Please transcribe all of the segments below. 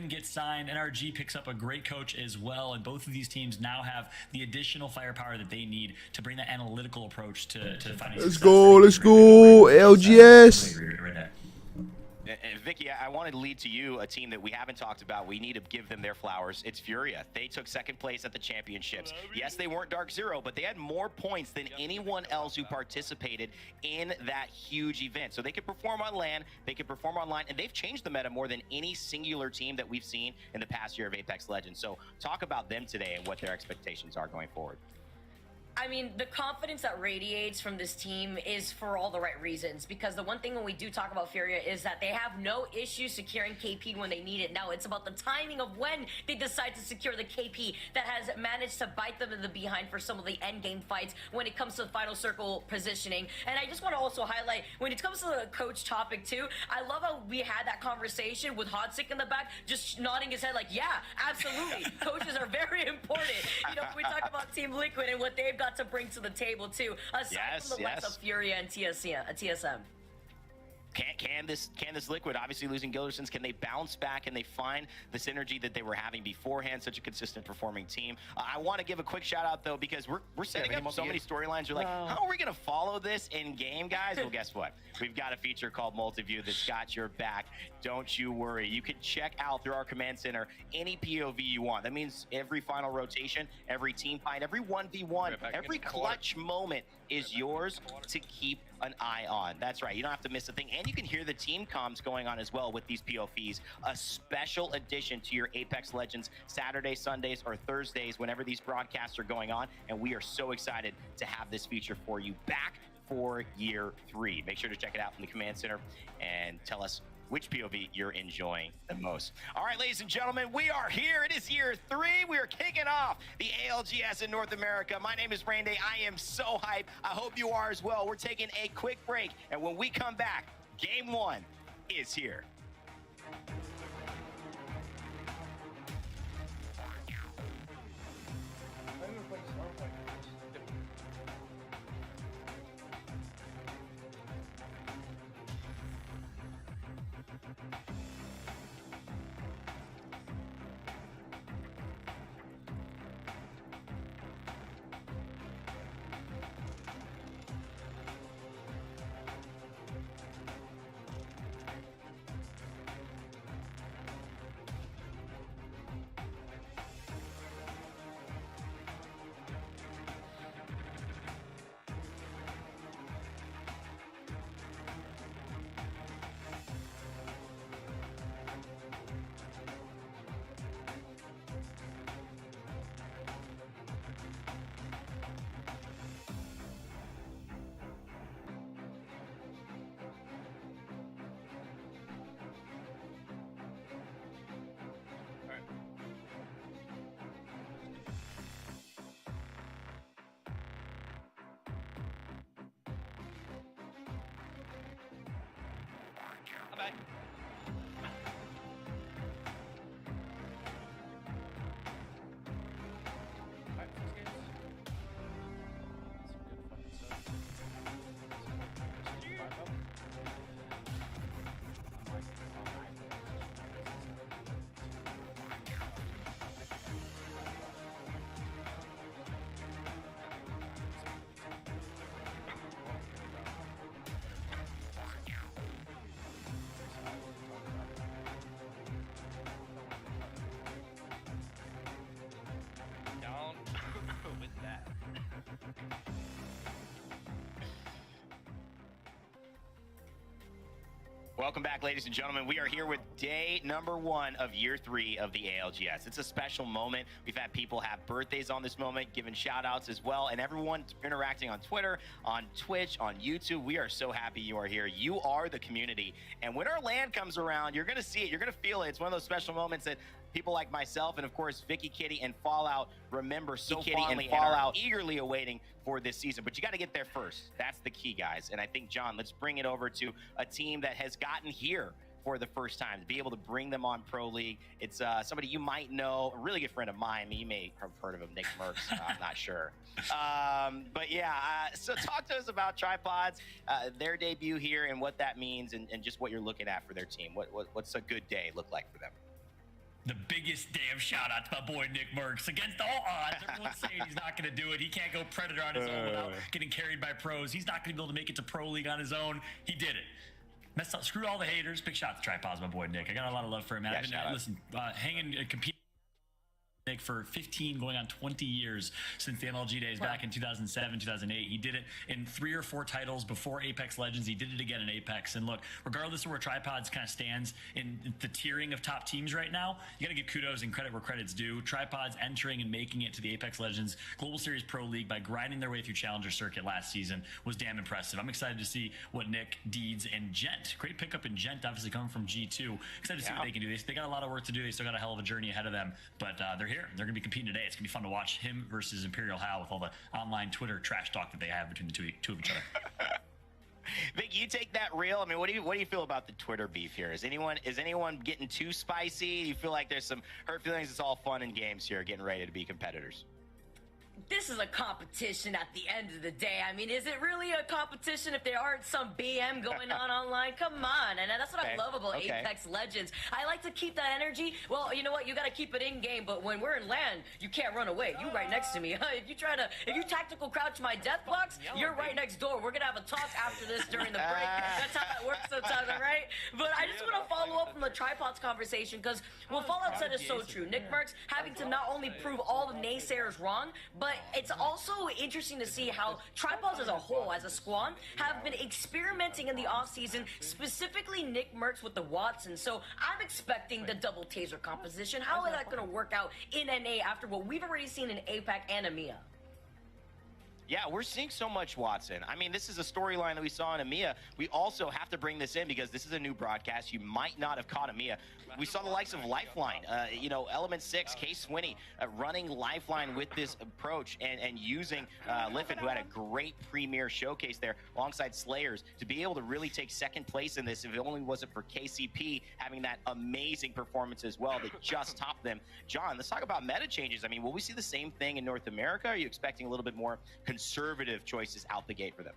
Quinn gets signed. NRG picks up a great coach as well, and both of these teams now have the additional firepower that they need to bring that analytical approach to finding Let's success. go, ALGS. Vicky, I wanted to lead to you a team that we haven't talked about. We need to give them their flowers. It's Furia. They took second place at the championships. Yes, they weren't Dark Zero, but they had more points than anyone else who participated in that huge event. So they could perform on LAN, they could perform online, and they've changed the meta more than any singular team that we've seen in the past year of Apex Legends. So talk about them today and what their expectations are going forward. I mean, the confidence that radiates from this team is for all the right reasons, because the one thing when we do talk about Furia is that they have no issue securing KP when they need it. Now, it's about the timing of when they decide to secure the KP that has managed to bite them in the behind for some of the end game fights when it comes to the final circle positioning. And I just want to also highlight, when it comes to the coach topic too, I love how we had that conversation with Hodsick in the back, just nodding his head like, yeah, absolutely. Coaches are very important. You know, we talk about Team Liquid and what they've got to bring to the table too, aside from the likes of Furia and TSM. Can this Liquid, obviously losing Gildersons, can they bounce back and they find the synergy that they were having beforehand? Such a consistent performing team. I want to give a quick shout out though, because we're setting up so many storylines. You're like, how are we going to follow this in game, guys? Well, guess what? We've got a feature called Multiview that's got your back. Don't you worry. You can check out through our command center any POV you want. That means every final rotation, every team fight, every 1v1, every clutch moment is yours to keep an eye on. That's right. You don't have to miss a thing. And you can hear the team comms going on as well with these POVs. A special addition to your Apex Legends Saturdays, Sundays, or Thursdays whenever these broadcasts are going on. And we are so excited to have this feature for you back for year 3. Make sure to check it out in the command center and tell us which POV you're enjoying the most. All right, ladies and gentlemen, we are here. It is year 3. We are kicking off the ALGS in North America. My name is Randy. I am so hyped. I hope you are as well. We're taking a quick break, and when we come back, game 1 is here. Bye. Welcome back, ladies and gentlemen. We are here with day number 1 of year 3 of the ALGS. It's a special moment. We've had people have birthdays on this moment, giving shout outs as well, and everyone interacting on Twitter, on Twitch, on YouTube. We are so happy you are here. You are the community. And when our LAN comes around, you're going to see it. You're going to feel it. It's one of those special moments that people like myself and, of course, Vicky, Kitty, and Fallout remember so fondly and are eagerly awaiting for this season. But you got to get there first. That's the key, guys. And I think, John, let's bring it over to a team that has gotten here for the first time, to be able to bring them on Pro League. It's somebody you might know, a really good friend of mine. You may have heard of him, Nick Merckx. I'm not sure. But yeah, so talk to us about Tripods, their debut here, and what that means, and just what you're looking at for their team. What's a good day look like for them? The biggest damn shout out to my boy Nick Merckx. Against all odds, everyone's saying he's not going to do it. He can't go Predator on his own without getting carried by pros. He's not going to be able to make it to Pro League on his own. He did it. Messed up. Screw all the haters. Big shout out to Tripods, my boy Nick. I got a lot of love for him, man. Yeah, I've been hanging, competing for 15 going on 20 years since the MLG days back in 2007, 2008. He did it in 3 or 4 titles before Apex Legends. He did it again in Apex. And look, regardless of where Tripods kind of stands in the tiering of top teams right now, you got to give kudos and credit where credit's due. Tripods entering and making it to the Apex Legends Global Series Pro League by grinding their way through Challenger Circuit last season was damn impressive. I'm excited to see what Nick, Deeds, and Gent, great pickup in Gent, obviously coming from G2. Excited to see what they can do. They got a lot of work to do. They still got a hell of a journey ahead of them, but they're here. They're going to be competing today. It's going to be fun to watch him versus Imperial Hal with all the online Twitter trash talk that they have between the two of each other. Vic, you take that real. I mean, what do you feel about the Twitter beef here? Is anyone getting too spicy? Do you feel like there's some hurt feelings? It's all fun and games here, getting ready to be competitors. This is a competition at the end of the day. I mean, is it really a competition if there aren't some BM going on online? Come on. And that's what I love about Apex Legends. I like to keep that energy. Well, you know what? You got to keep it in game, but when we're in LAN, you can't run away. You right next to me. If you tactical crouch my death box, you're right next door. We're going to have a talk after this during the break. That's how that works sometimes, all right? But I just want to follow up from the Tripods conversation because what Fallout said is so true. Nick Merckx having to not only prove all the naysayers wrong, but it's also interesting to see how Tripods as a whole, as a squad, have been experimenting in the offseason, specifically Nick Merckx with the Watson. So I'm expecting the double taser composition. How is that going to work out in NA after what we've already seen in APAC and EMEA? Yeah, we're seeing so much Watson. I mean, this is a storyline that we saw in EMEA. We also have to bring this in because this is a new broadcast. You might not have caught EMEA. We saw the likes of Lifeline, Element 6, Case Swinney running Lifeline with this approach and using Liffin, who had a great premier showcase there alongside Slayers, to be able to really take second place in this if it only wasn't for KCP having that amazing performance as well that just topped them. John, let's talk about meta changes. I mean, will we see the same thing in North America? Are you expecting a little bit more conservative choices out the gate for them?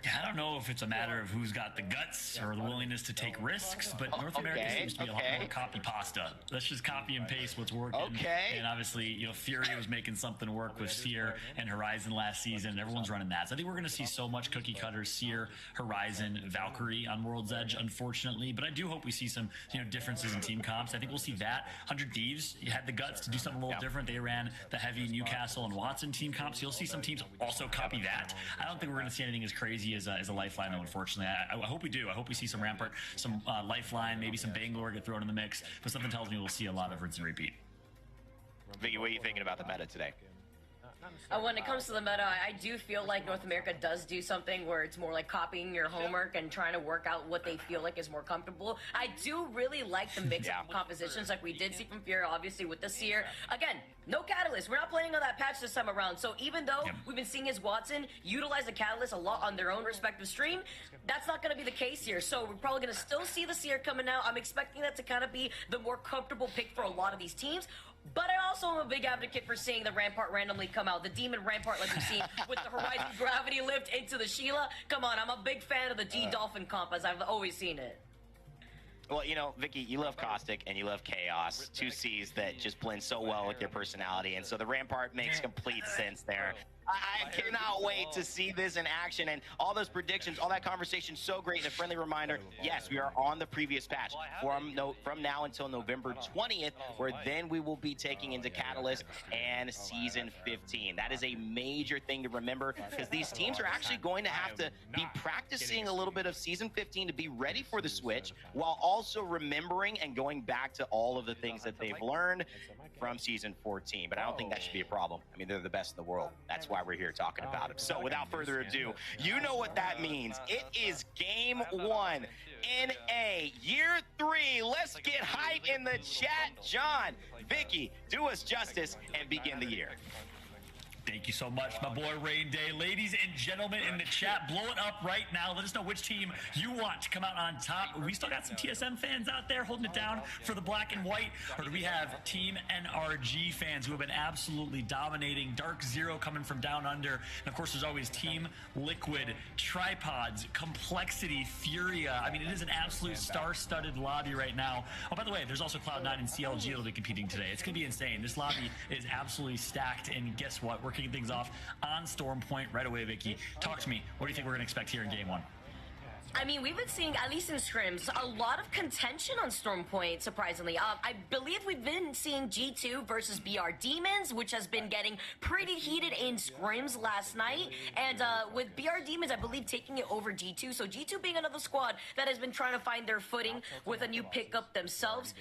I don't know if it's a matter of who's got the guts or the willingness to take risks, but North America seems to be a lot more copy pasta. Let's just copy and paste what's working. And obviously, Fury was making something work with Seer and Horizon last season, and everyone's running that. So I think we're going to see so much cookie cutters, Seer, Horizon, Valkyrie on World's Edge, unfortunately. But I do hope we see some differences in team comps. I think we'll see that. 100 Thieves had the guts to do something a little different. They ran the heavy Newcastle and Watson team comps. You'll see some teams also copy that. I don't think we're going to see anything as crazy as a Lifeline, though, unfortunately. I hope we do. I hope we see some Rampart, some Lifeline, maybe some Bangalore get thrown in the mix. But something tells me we'll see a lot of rinse and repeat. Vicky, what are you thinking about the meta today? When it comes to the meta, I do feel like North America does do something where it's more like copying your homework and trying to work out what they feel like is more comfortable. I do really like the mix of compositions like we did see from Fury, obviously, with the Seer. Again, no Catalyst. We're not playing on that patch this time around. So even though we've been seeing his Watson utilize the Catalyst a lot on their own respective stream, that's not going to be the case here. So we're probably going to still see the Seer coming out. I'm expecting that to kind of be the more comfortable pick for a lot of these teams. But I also am a big advocate for seeing the Rampart randomly come out. The Demon Rampart, like we've seen with the Horizon Gravity Lift into the Sheila. Come on, I'm a big fan of the D-Dolphin comp, as I've always seen it. Well, Vicky, you love Caustic and you love Chaos. 2 Cs that just blend so well with your personality. And so the Rampart makes complete sense there. I cannot wait to see this in action, and all those predictions, all that conversation, so great. And a friendly reminder, yes, we are on the previous patch from now until November 20th, where then we will be taking into Catalyst and Season 15. That is a major thing to remember, because these teams are actually going to have to be practicing a little bit of Season 15 to be ready for the switch, while also remembering and going back to all of the things that they've learned from Season 14. But I don't think that should be a problem. I mean, they're the best in the world. That's why we're here talking about it. So without further ado, you know what that means. It is Game 1, NA, Year 3. Let's get hype in the chat. John, Vicky, do us justice and begin the year. Thank you so much, my boy Rain Day. Ladies and gentlemen in the chat, blow it up right now. Let us know which team you want to come out on top. We still got some TSM fans out there holding it down for the black and white, or do we have Team NRG fans who have been absolutely dominating? Dark Zero coming from down under, and of course there's always Team Liquid, Tripods, Complexity, Furia. I mean, it is an absolute star-studded lobby right now. Oh, by the way, there's also Cloud9 and CLG that'll be competing today. It's gonna be insane. This lobby is absolutely stacked, and guess what? We're kicking things off on Storm Point right away. Vicky, talk to me. What do you think we're going to expect here in game one? I mean, we've been seeing, at least in scrims, a lot of contention on Storm Point, surprisingly. I believe we've been seeing G2 versus BR Demons, which has been getting pretty heated in scrims last night. And with BR Demons, I believe, taking it over G2. So G2 being another squad that has been trying to find their footing with a new pickup themselves.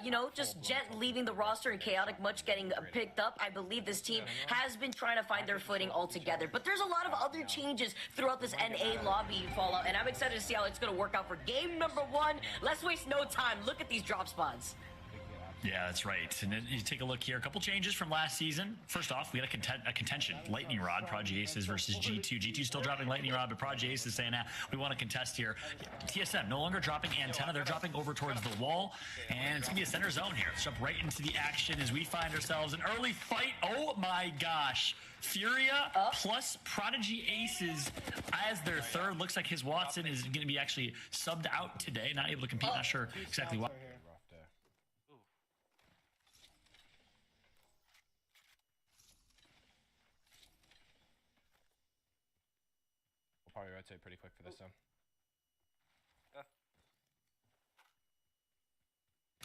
You know, just Gent leaving the roster and Chaotic Much getting picked up. I believe this team has been trying to find their footing altogether. But there's a lot of other changes throughout this NA lobby, Fallout, and I'm excited to see how it's going to work out for game number one. Let's waste no time. Look at these drop spots. Yeah, that's right. And then you take a look here. A couple changes from last season. First off, we got a contention. Lightning Rod, Prodigy Aces versus G2. G2 still dropping Lightning Rod, but Prodigy Aces saying, we want to contest here. TSM no longer dropping Antenna. They're dropping over towards the wall. And it's going to be a center zone here. Let's jump right into the action as we find ourselves an early fight. Oh my gosh. Furia plus Prodigy Aces as their third. Looks like his Watson is going to be actually subbed out today. Not able to compete. Not sure exactly why. Probably rotate pretty quick for this one.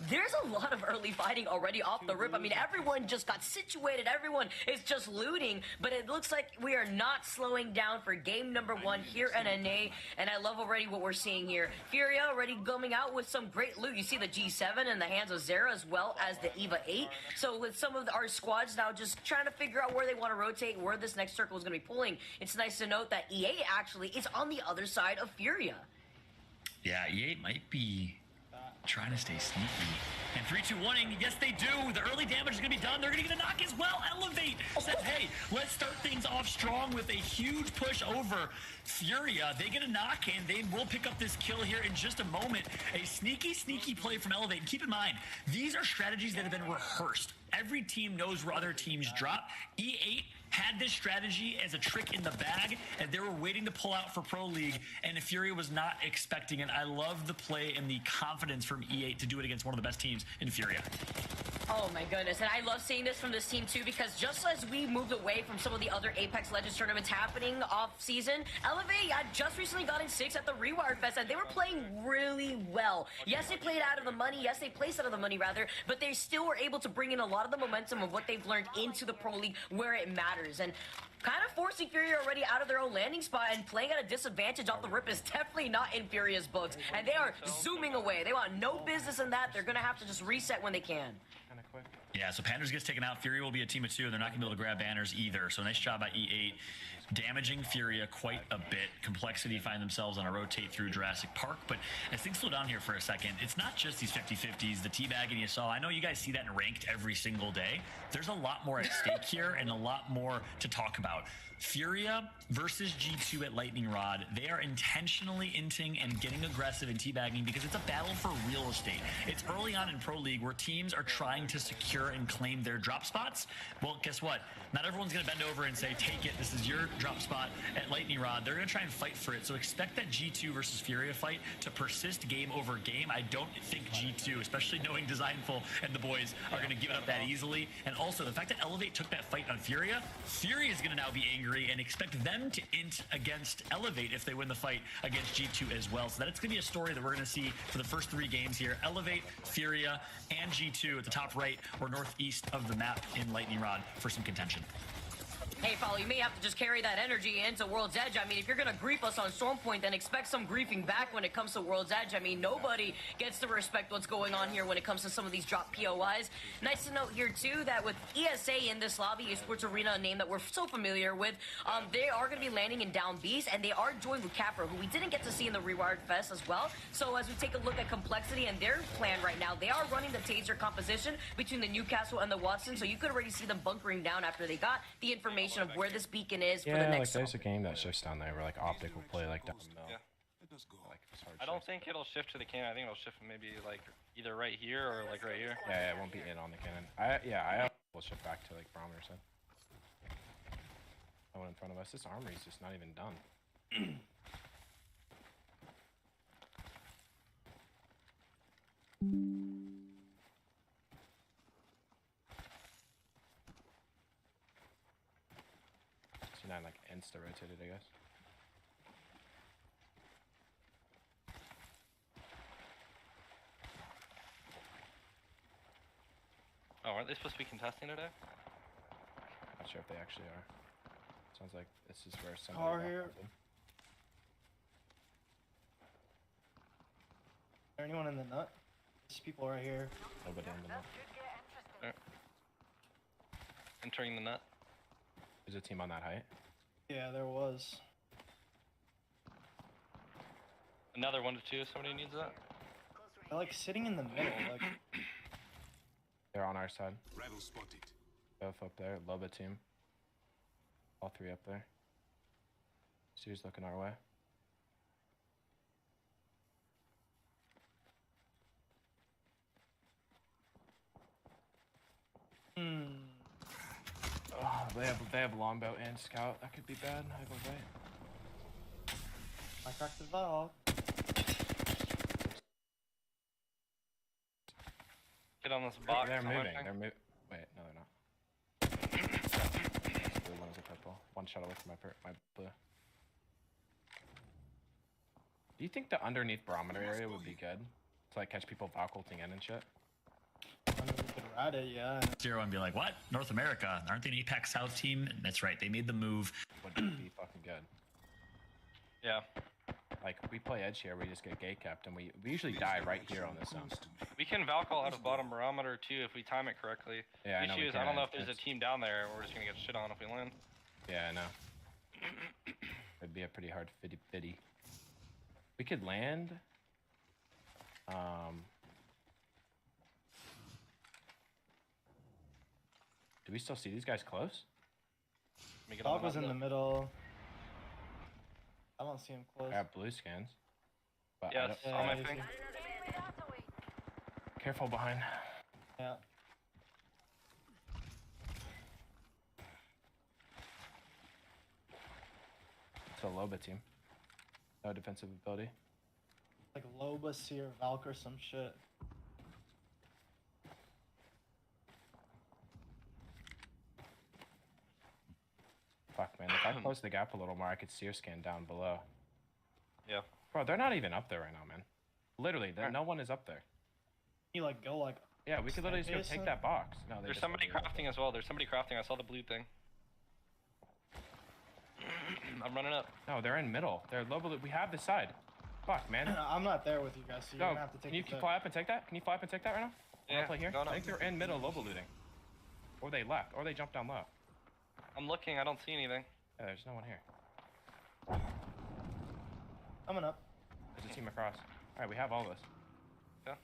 There's a lot of early fighting already off the rip. I mean, everyone just got situated. Everyone is just looting, but it looks like we are not slowing down for game number one here at NA, and I love already what we're seeing here. Furia already coming out with some great loot. You see the G7 in the hands of Zera as well as the EVA 8. So with some of our squads now just trying to figure out where they want to rotate, where this next circle is going to be pulling, it's nice to note that EA actually is on the other side of Furia. Yeah, EA might be trying to stay sneaky. And 3-2-1-ing, yes they do. The early damage is going to be done. They're going to get a knock as well. Elevate says, hey, let's start things off strong with a huge push over Furia. They get a knock and they will pick up this kill here in just a moment. A sneaky play from Elevate. And keep in mind, these are strategies that have been rehearsed. Every team knows where other teams drop. E8 had this strategy as a trick in the bag, and they were waiting to pull out for Pro League, and Furia was not expecting it. I love the play and the confidence from E8 to do it against one of the best teams in Furia. Oh my goodness, and I love seeing this from this team too, because just as we moved away from some of the other Apex Legends tournaments happening off season, Elevate had just recently gotten 6 at the Rewired Fest, and they were playing really well. Yes, they played out of the money. Yes, they placed out of the money rather, but they still were able to bring in a lot of the momentum of what they've learned into the Pro League where it matters. And kind of forcing Furia already out of their own landing spot and playing at a disadvantage off the rip is definitely not in Furia's books. And they are zooming away. They want no business in that. They're going to have to just reset when they can. Yeah, so Panthers gets taken out. Furia will be a team of 2. They're not going to be able to grab banners either. So nice job by E8. Damaging Furia quite a bit. Complexity find themselves on a rotate through Jurassic Park. But as things slow down here for a second, it's not just these 50-50s, the teabagging you saw. I know you guys see that in ranked every single day. There's a lot more at stake here and a lot more to talk about. Furia versus G2 at Lightning Rod. They are intentionally inting and getting aggressive and teabagging because it's a battle for real estate. It's early on in Pro League where teams are trying to secure and claim their drop spots. Well, guess what? Not everyone's going to bend over and say, take it, this is your drop spot at Lightning Rod. They're going to try and fight for it. So expect that G2 versus Furia fight to persist game over game. I don't think G2, especially knowing Designful and the boys, are going to give it up that easily. And also, the fact that Elevate took that fight on Furia is going to now be angry and expect them to int against Elevate if they win the fight against G2 as well. So that's going to be a story that we're going to see for the first 3 games here. Elevate, Furia, and G2 at the top right or northeast of the map in Lightning Rod for some contention. Hey, Follow, you may have to just carry that energy into World's Edge. I mean, if you're going to grief us on Storm Point, then expect some griefing back when it comes to World's Edge. I mean, nobody gets to respect what's going on here when it comes to some of these drop POIs. Nice to note here, too, that with ESA in this lobby, Esports Arena, a name that we're so familiar with, they are going to be landing in Down B's, and they are joined with Capra, who we didn't get to see in the Rewired Fest as well. So as we take a look at Complexity and their plan right now, they are running the Taser composition between the Newcastle and the Watson, so you could already see them bunkering down after they got the information location of where this beacon is for the Yeah, like next. there's a game that shifts down there where like optic will play like down the middle. Yeah. Like it's hard I don't shift. think it'll shift to the cannon. I think it'll shift maybe like either right here or like right here. Yeah, it won't be in on the cannon. I will shift back to like barometer side. The one in front of us. This armory's just not even done. C9 like insta rotated, I guess. Oh, aren't they supposed to be contesting today? Not sure if they actually are. Sounds like this is where somebody Car got here. something. Is there anyone in the nut? There's people right here. Nobody in the nut. Entering the nut. There's a team on that height. Yeah, there was. Another 1 to 2 if somebody needs that. They're like sitting in the middle. Like, They're on our side. Rival spotted. Both up there. Loba team. All three up there. Steer's looking our way. Oh, they have longbow and scout. That could be bad. I go right. I cracked the valve. Get on this box. They're I'm moving. waiting. They're moving. Wait, no, they're not. Blue one is a purple. One shot away from my blue. Do you think the underneath barometer area would be good to like catch people vaculting in and shit? I mean, we could ride it, yeah. Zero and be like, what? North America? Aren't they an Apex South team? That's right. They made the move. Would be fucking good. Yeah. Like we play edge here, we just get gate capped, and we usually die right here on this zone. We can Valcall out of bottom barometer too if we time it correctly. Yeah, I the know issue we is I don't can. know if there's a It's- team down there. We're just gonna get shit on if we land. Yeah, I know. It'd be a pretty hard fitty. We could land. Do we still see these guys close? Let me get on Dog was in map the though. middle. I don't see him close. I have blue scans. But I Yes, don't- on my he's thing. here. Careful behind. Yeah. It's a Loba team. No defensive ability. Like Loba, Seer, Valk or some shit. Fuck, man. If I close the gap a little more, I could seer scan down below. Yeah. Bro, they're not even up there right now, man. Literally, no one is up there. You like go like. Yeah, we could literally just go Staircase, take that box. No, they There's just somebody literally up crafting as well. There's somebody crafting. I saw the blue thing. I'm running up. there. No, they're in middle. They're low. We have the side. Fuck, man. I'm not there with you guys, so you're Go. gonna have to take Can you the tip. fly up and take that? Can you fly up and take that right now? Yeah, Play here. going I up. think they're in middle, Loba looting. Or they left, or they jumped down low. I'm looking. I don't see anything. Yeah, there's no one here. Coming up. There's a team across. All right, we have all this. Yeah.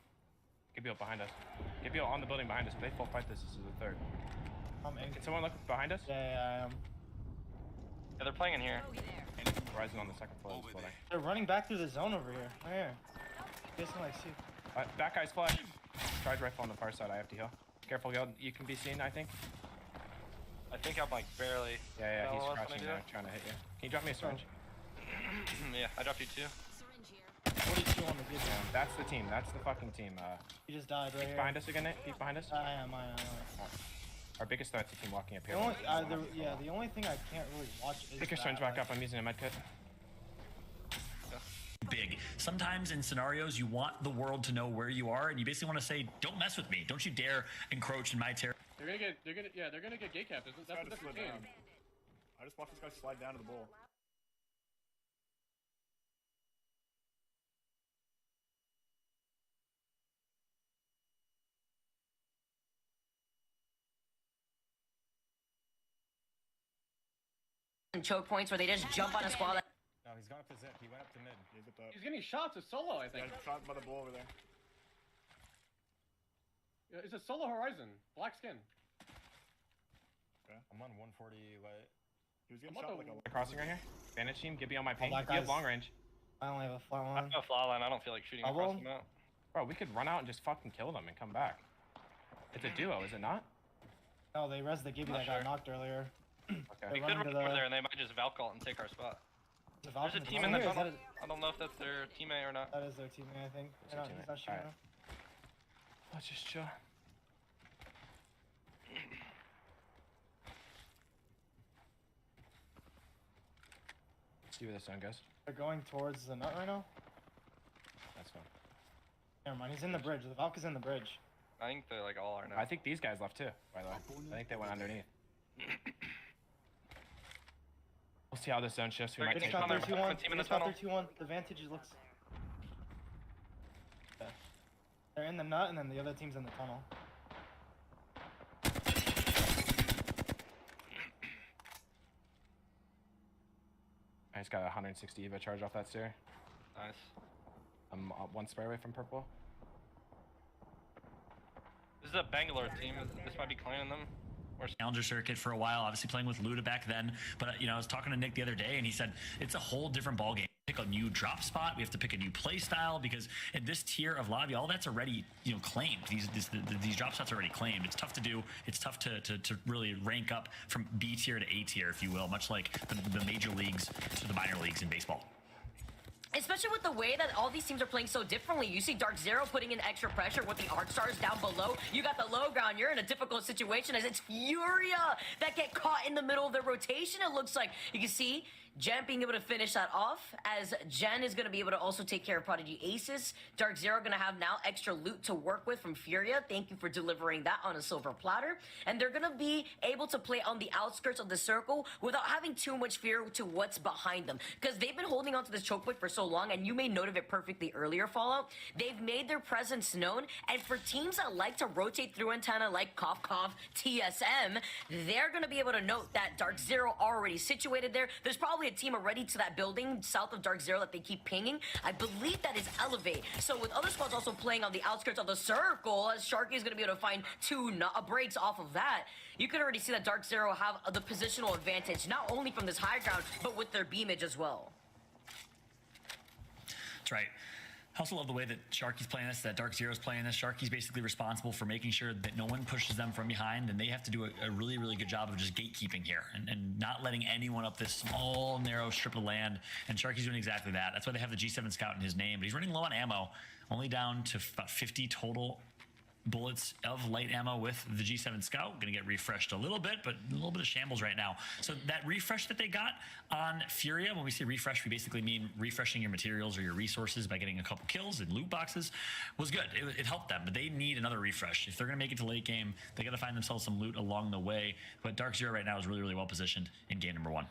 Gibio behind us. Gibio on the building behind us. If they full fight this, this is the third. I'm in. Can someone look behind us? Yeah, I am. Yeah, they're playing in here. Rising on the second floor. Over Floating. They're running back through the zone over here. Right here. Facing like see. That guy's flash. Charge rifle on the far side. I have to heal. Careful, Gil. You can be seen, I think. I think I'm like barely. Yeah, he's LOS when I crouching do there, that. trying to hit you. Can you drop me a syringe? Yeah, I dropped you two. 42 on the good Yeah, that's the team. That's the fucking team. He just died right Keep here. behind us again, Nate. Keep behind us. I am. Our biggest threat's the team walking up The here. only, the only thing I can't really watch is Pick your that, syringe back like, up. I'm using a med kit. Big. Sometimes in scenarios, you want the world to know where you are, and you basically want to say, "Don't mess with me. Don't you dare encroach in my territory." They're gonna get gate capped. That's a different game. I just watched this guy slide down to the bowl. And choke points where they just jump on a squad. No, he's gone up to zip. He went up to mid. He zipped up. He's getting shots. It's solo, I Yeah, think. shot by the bull over there. Yeah, it's a solo horizon. Black skin. Okay. I'm on 140 light. He was getting I'm shot about like a. Crossing right here. Advantage team, give me on my ping. that You have guy's- long range. I only have a flat I one. have a flat line. I don't feel like shooting Bubble? across the map. Bro, we could run out and just fucking kill them and come back. It's a duo, is it not? No, they res the Gibby Not that sure. got knocked earlier. Okay. They're We could running run to over the. there and they might just Valcult and take our spot. the There's a Falcons team in the here, is tunnel. that I don't know if that's their teammate or not. That is their teammate, I think. It's their He's teammate. not shooting Alright. Let's just chill. See where the sun goes. They're going towards the nut right now. That's fine. Never mind, he's in the bridge. The Valk is in the bridge. I think they're like all are now. I think these guys left too, by the way. I think they went underneath. We'll see how this zone shifts. We They're might They getting take got on their there. 2-1. Team in They the got tunnel. their 2-1. The vantage looks. Okay. They're in the nut, and then the other team's in the tunnel. I just got a 160 EVA charge off that stair. Nice. I'm one spray away from purple. This is a Bangalore team. This might be cleaning them. Or Challenger circuit for a while, obviously playing with Luda back then. But I was talking to Nick the other day, and he said it's a whole different ballgame. Pick a new drop spot. We have to pick a new play style because in this tier of lobby, all that's already claimed. These drop spots are already claimed. It's tough to do. It's tough to really rank up from B tier to A tier, if you will, much like the major leagues to the minor leagues in baseball. Especially with the way that all these teams are playing so differently. You see Dark Zero putting in extra pressure with the Arc Stars down below. You got the low ground. You're in a difficult situation as it's Furia that get caught in the middle of the rotation. It looks like you can see Jen being able to finish that off, as Jen is going to be able to also take care of Prodigy Aces. Dark Zero going to have now extra loot to work with from Furia. Thank you for delivering that on a silver platter. And they're going to be able to play on the outskirts of the circle without having too much fear to what's behind them. Because they've been holding on to this choke point for so long, and you made note of it perfectly earlier, Fallout. They've made their presence known, and for teams that like to rotate through antenna like Cough Cough, TSM, they're going to be able to note that Dark Zero already situated there. There's probably a team already to that building south of Dark Zero that they keep pinging. I believe that is Elevate. So with other squads also playing on the outskirts of the circle, as Sharky is going to be able to find two breaks off of that, you can already see that Dark Zero have the positional advantage, not only from this high ground, but with their beamage as well. That's right. I also love the way that Sharky's playing this, that Dark Zero's playing this. Sharky's basically responsible for making sure that no one pushes them from behind, and they have to do a really, really good job of just gatekeeping here and not letting anyone up this small, narrow strip of land. And Sharky's doing exactly that. That's why they have the G7 Scout in his name, but he's running low on ammo, only down to about 50 total bullets of light ammo with the G7 Scout. Gonna get refreshed a little bit, but a little bit of shambles right now. So that refresh that they got on Furia, when we say refresh, we basically mean refreshing your materials or your resources by getting a couple kills and loot boxes, was good. It helped them, but they need another refresh. If they're gonna make it to late game, they gotta find themselves some loot along the way. But Dark Zero right now is really, really well positioned in game number 1.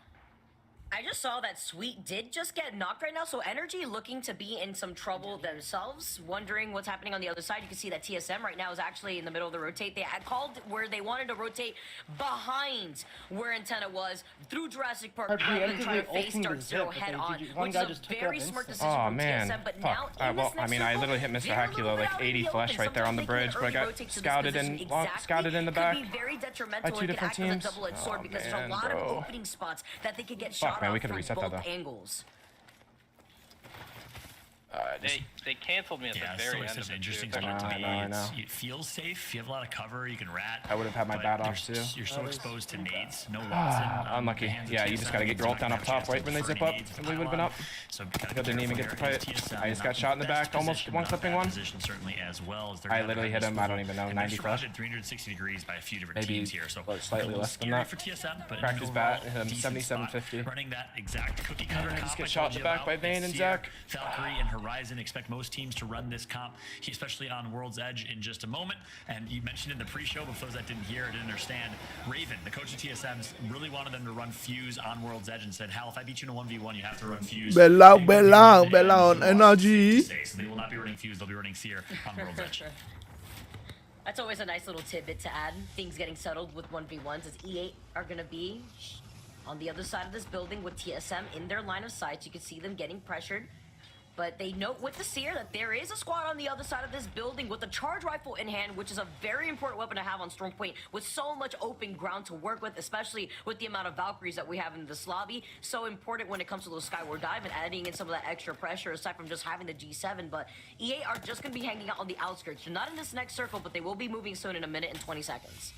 I just saw that Sweet did just get knocked right now, so Energy looking to be in some trouble themselves, wondering what's happening on the other side. You can see that TSM right now is actually in the middle of the rotate. They had called where they wanted to rotate behind where Antenna was through Jurassic Park, rather than trying to face Dark Zero head on, which is a very smart decision Oh from man, TSM, but fuck. now in Well, this next I mean, I circle, literally hit Mr. they're a little Hakulo bit like out in 80 the flesh open. right there on the Sometimes bridge, but I making an got early rotate to this scouted position in scouted in the back could be very by detrimental 2 and could different act as a teams. double-edged sword, because there's a Man, lot of bro. opening spots that they could get Fuck, shot man, we off could've from reset that, both though. angles. They canceled me at Yeah, the so very it's end of an it, interesting too. spot to be. I know. It feels safe. You have a lot of cover. You can rat. I would have had my but bat off, there's- too. You're so exposed to nades. No Watson. Unlucky. the hands of Yeah, you TSM just gotta get means rolled they're down not up gonna have top right a when they chance to zip up, nades and we would've been pile up. on. So I didn't even get to play it. I just got shot in the back, almost one clipping one. Certainly as well as they're I gonna literally have hit him, this I don't even know, and 90 they're flash. surrounded 360 degrees by a few different Maybe teams here. So slightly a little less than scary that. for TSM, but Cracked an his bat, overall hit him decent 77-50. spot. Running that exact cookie cutter I just comp get I shot told in you the back about. by Vayne and Seer, Zach. Valkyrie and Horizon expect most teams to run this comp, especially on World's Edge in just a moment. And you mentioned in the pre-show, but for those that didn't hear or didn't understand, Raven, the coach of TSM's, really wanted them to run Fuse on World's Edge and said, Hal, if I beat you in a 1v1, you have to run Fuse. Bella And on energy. So they will not be running Fuse, they'll be running Seer on World's Edge. That's always a nice little tidbit to add. Things getting settled with 1v1s as E8 are going to be on the other side of this building with TSM in their line of sight. You can see them getting pressured. But they note with the Seer that there is a squad on the other side of this building with a charge rifle in hand, which is a very important weapon to have on Storm Point with so much open ground to work with, especially with the amount of Valkyries that we have in this lobby. So important when it comes to those Skyward Dive and adding in some of that extra pressure aside from just having the G7. But EA are just going to be hanging out on the outskirts. They're not in this next circle, but they will be moving soon in 1 minute and 20 seconds.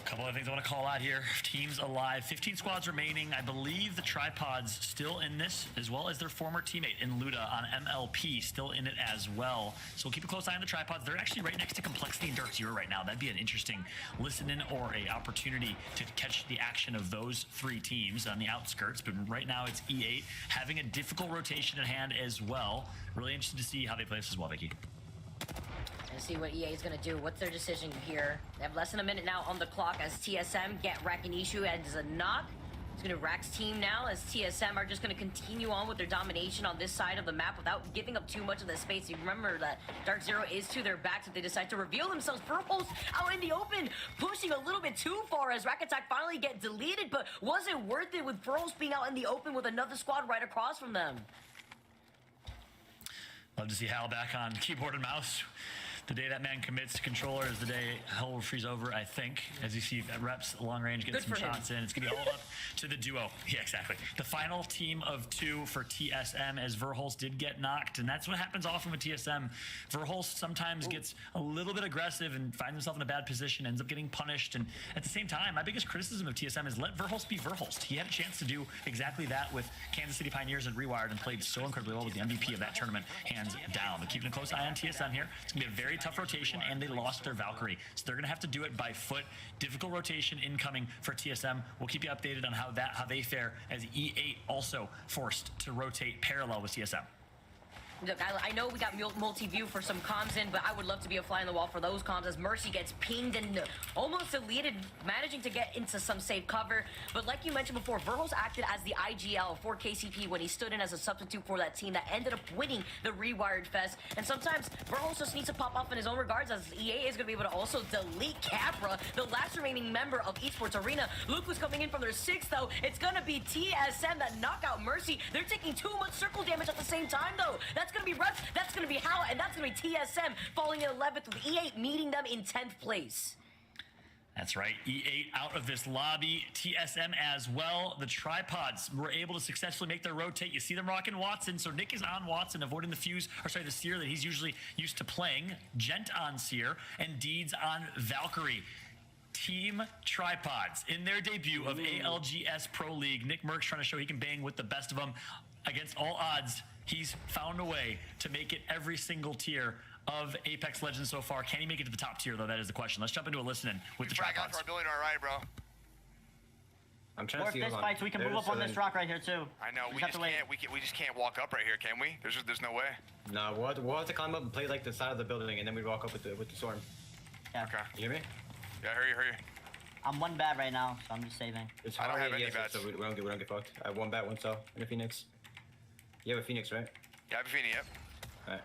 Couple of things I want to call out here. Teams alive, 15 squads remaining. I believe the Tripods still in this, as well as their former teammate in Luda on MLP still in it as well. So we'll keep a close eye on the Tripods. They're actually right next to Complexity and Dark Zero right now. That'd be an interesting listen-in or a opportunity to catch the action of those 3 teams on the outskirts. But right now it's E8 having a difficult rotation at hand as well. Really interested to see how they play this as well, Vicky. And see what EA is going to do. What's their decision here? They have less than 1 minute now on the clock as TSM get Rakinishu as a knock. It's going to Rack's team now as TSM are just going to continue on with their domination on this side of the map without giving up too much of the space. You remember that Dark Zero is to their backs if they decide to reveal themselves. Purples out in the open, pushing a little bit too far as Rack Attack finally get deleted, but was it worth it with Pearls being out in the open with another squad right across from them? Love to see Hal back on keyboard and mouse. The day that man commits to controller is the day hell will freeze over, I think. As you see at reps, long range, getting some shots in. It's going to be all up to the duo. Yeah, exactly. The final team of 2 for TSM as Verhulst did get knocked. And that's what happens often with TSM. Verhulst sometimes gets a little bit aggressive and finds himself in a bad position, ends up getting punished. And at the same time, my biggest criticism of TSM is let Verhulst be Verhulst. He had a chance to do exactly that with Kansas City Pioneers and Rewired and played so incredibly well with the MVP of that tournament, hands down. But keeping a close eye on TSM here. It's going to be a very tough rotation, and they lost their Valkyrie. So they're going to have to do it by foot. Difficult rotation incoming for TSM. We'll keep you updated on how they fare as E8 also forced to rotate parallel with TSM. Look, I know we got multi-view for some comms in, but I would love to be a fly on the wall for those comms as Mercy gets pinged and almost deleted, managing to get into some safe cover. But like you mentioned before, Verhulst acted as the IGL for KCP when he stood in as a substitute for that team that ended up winning the Rewired Fest. And sometimes Verhulst just needs to pop off in his own regards as EA is going to be able to also delete Capra, the last remaining member of Esports Arena. Luke was coming in from their 6th, though. It's going to be TSM that knock out Mercy. They're taking too much circle damage at the same time, though. That's going to be Reps, that's going to be Hal, and that's going to be TSM falling in 11th with E8 meeting them in 10th place. That's right, E8 out of this lobby, TSM as well. The Tripods were able to successfully make their rotate. You see them rocking Watson, so Nick is on Watson, avoiding the fuse, or sorry, the Seer that he's usually used to playing. Gent on Seer, and Deeds on Valkyrie. Team Tripods in their debut of ALGS Pro League. Nick Merckx trying to show he can bang with the best of them. Against all odds, he's found a way to make it every single tier of Apex Legends so far. Can he make it to the top tier, though? That is the question. Let's jump into a listen-in with the Tripods. Our building our right, bro. I'm trying to see this fight so we can move up on this rock right here, too. I know, we just can't walk up right here, can we? There's no way. No, we'll have to climb up and play like the side of the building, and then we walk up with the storm. Yeah. Okay. You hear me? Yeah, hurry. I'm 1 bat right now, so I'm just saving. It's I don't have any ADS, bats. so we don't get fucked. I have 1 bat, 1 cell, and a Phoenix. You have a Phoenix, right? Yeah, I have a Phoenix, yep. Alright.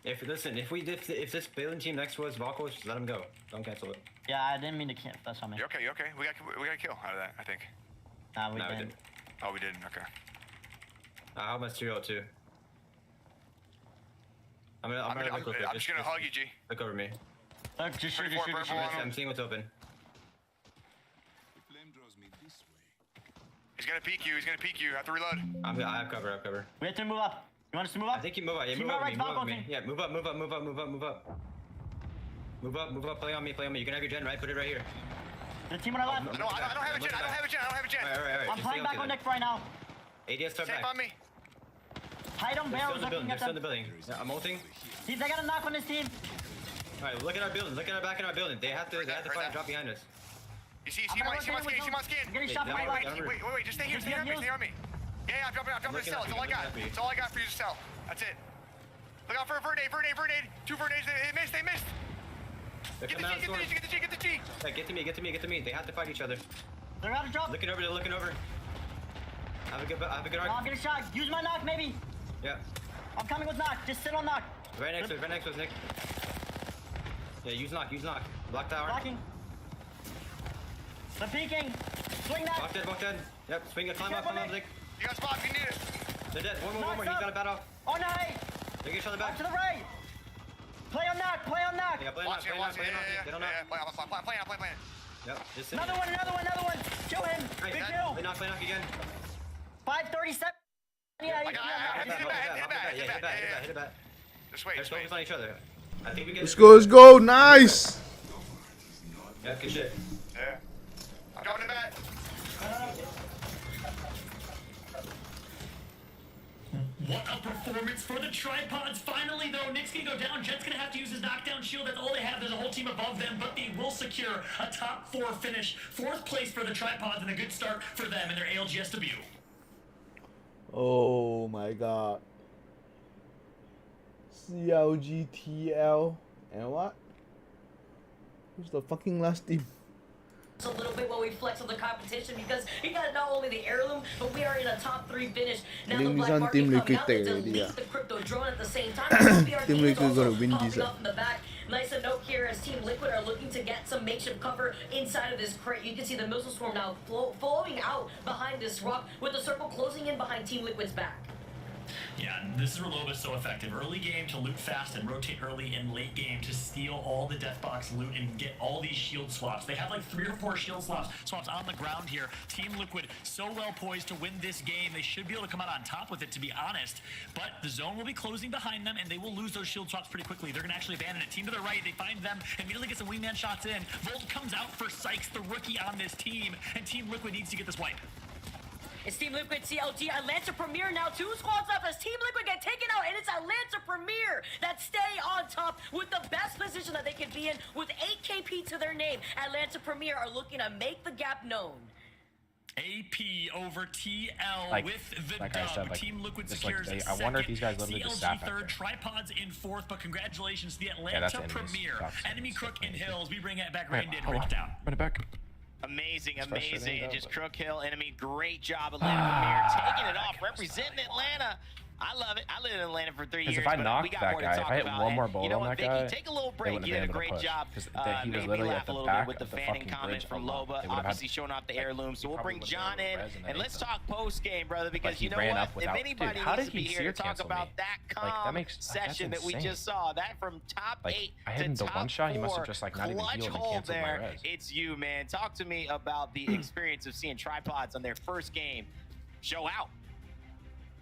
If this building team next to us Valko, just let him go. Don't cancel it. Yeah, I didn't mean to cancel. That's on me. You okay? We got a kill out of that, I think. Nah, we No, we didn't. didn't. Oh, we didn't. Okay. I have my serial too. I'm just gonna hug you, G. Look over me. Look, just shoot. I'm seeing what's open. He's gonna peek you. Have to reload. I have cover. We have to move up. You want us to move up? I think you move up. Yeah, Team move up right, me. Move up Valko me. team. Yeah, move up. Move up. Play on me. You can have your gen, right? Put it right here. The team on our left. No, I don't have a gen. I don't have a gen. Alright. I'm playing back on Nick right now. ADS start Safe back. on me. Hide on They're barrels still in looking the at building. them. Yeah, I'm ulting. They got a knock on this team. Alright, look at our building. Look at our back in our building. They have to fight drop behind us. You see my skin. I'm getting shot from my right. Wait, just stay here. Stay on me. Yeah, I'm jumping to cell. That's all I got. That's all I got for you to sell. That's it. Look out for a Vernade. 2 Vernades. They missed. Get the G. Hey, get to me. They have to fight each other. They're out of drop. They're looking over. Have a good Oh, I'm getting shot. Use my knock, maybe. Yeah. I'm coming with knock. Just sit on knock. Right next to us, Nick. Yeah, use knock. Block tower. Blocking. The peeking. Swing that. Block dead. Yep, swing it, climb up, Dick. You got spot if you need it. They're dead. One more. He's got a battle. On the height. They get each other back. To the right. Play on knock. Yeah, play on knock. Get on knock. Play. Yep, just Another one. Kill him. Right, Big play kill. knock again. 537. Yeah, Hit it back. Just wait. They're focused on each other. I think we get. Let's go. Nice. Yeah, good shit. Yeah. I'm going to bat. What a performance for the tripods. Finally, though, Nick's going to go down. Jet's going to have to use his knockdown shield. That's all they have. There's a whole team above them, but they will secure a top 4 finish. 4th place for the tripods and a good start for them in their ALGS debut. Oh my god. CLGTL. And what? Who's the fucking last team? A little bit while we flex on the competition because we got not only the heirloom, but we are in a top 3 finish. Now the black market coming out to delete the crypto drone at the same time. Team Liquid gonna win this. In the back. Nice a note here as Team Liquid are looking to get some makeshift cover inside of this crate. You can see the missile swarm now flowing out behind this rock with the circle closing in behind Team Liquid's back. Yeah, this is where Loba's so effective. Early game to loot fast and rotate early, and late game to steal all the death box loot and get all these shield swaps. They have like 3 or 4 shield swaps on the ground here. Team Liquid so well poised to win this game. They should be able to come out on top with it, to be honest. But the zone will be closing behind them, and they will lose those shield swaps pretty quickly. They're going to actually abandon it. Team to the right, they find them, immediately get some wingman shots in. Volt comes out for Sykes, the rookie on this team, and Team Liquid needs to get this wipe. It's Team Liquid, CLG, Atlanta Premier now. 2 squads up as Team Liquid get taken out, and it's Atlanta Premier that stay on top with the best position that they can be in with 8 KP to their name. Atlanta Premier are looking to make the gap known. AP over TL with the dub. Said, Team Liquid just secures I second. wonder if these guys literally just CLG third, tripods in 4th, but congratulations to the Atlanta Premier. Enemy Crook in Hills. We bring it back right in, break it down. Run it back. Amazing. Just Crook Hill enemy. Great job, Atlanta Premier. Taking it off, representing Atlanta. I love it. I lived in Atlanta for 3 years. If I knocked we got that more guy, to if talk I hit about. one more bullet on that guy, take a little break. You did a great job. He was Made me literally laugh at the a little back bit with the of the fanning fucking comment bridge from alone. Loba, obviously showing off the heirloom. So we'll bring John in, and let's talk post game, brother, because you know what? If anybody needs to be here to talk about that calm session that we just saw, that from top 8 to top 4, he must have just like not even healed and canceled my res. It's you, man. Talk to me about the experience of seeing tripods on their first game show out.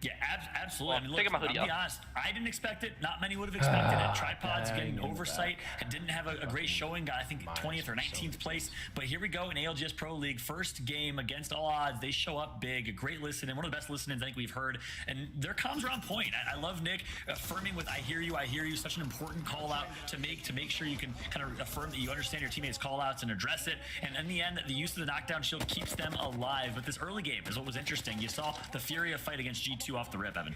Yeah, absolutely. I mean, look, I'll be honest, I didn't expect it. Not many would have expected it. Tripods getting oversight and didn't have a great showing. Got, I think, 20th or 19th place. But here we go in ALGS Pro League. First game against all odds. They show up big. A great listen, and one of the best listen-ins I think we've heard. And their comms are on point. I love Nick affirming with I hear you. Such an important call-out to make sure you can kind of affirm that you understand your teammates' call-outs and address it. And in the end, the use of the knockdown shield keeps them alive. But this early game is what was interesting. You saw the Furia fight against G2 off the rip, Evan.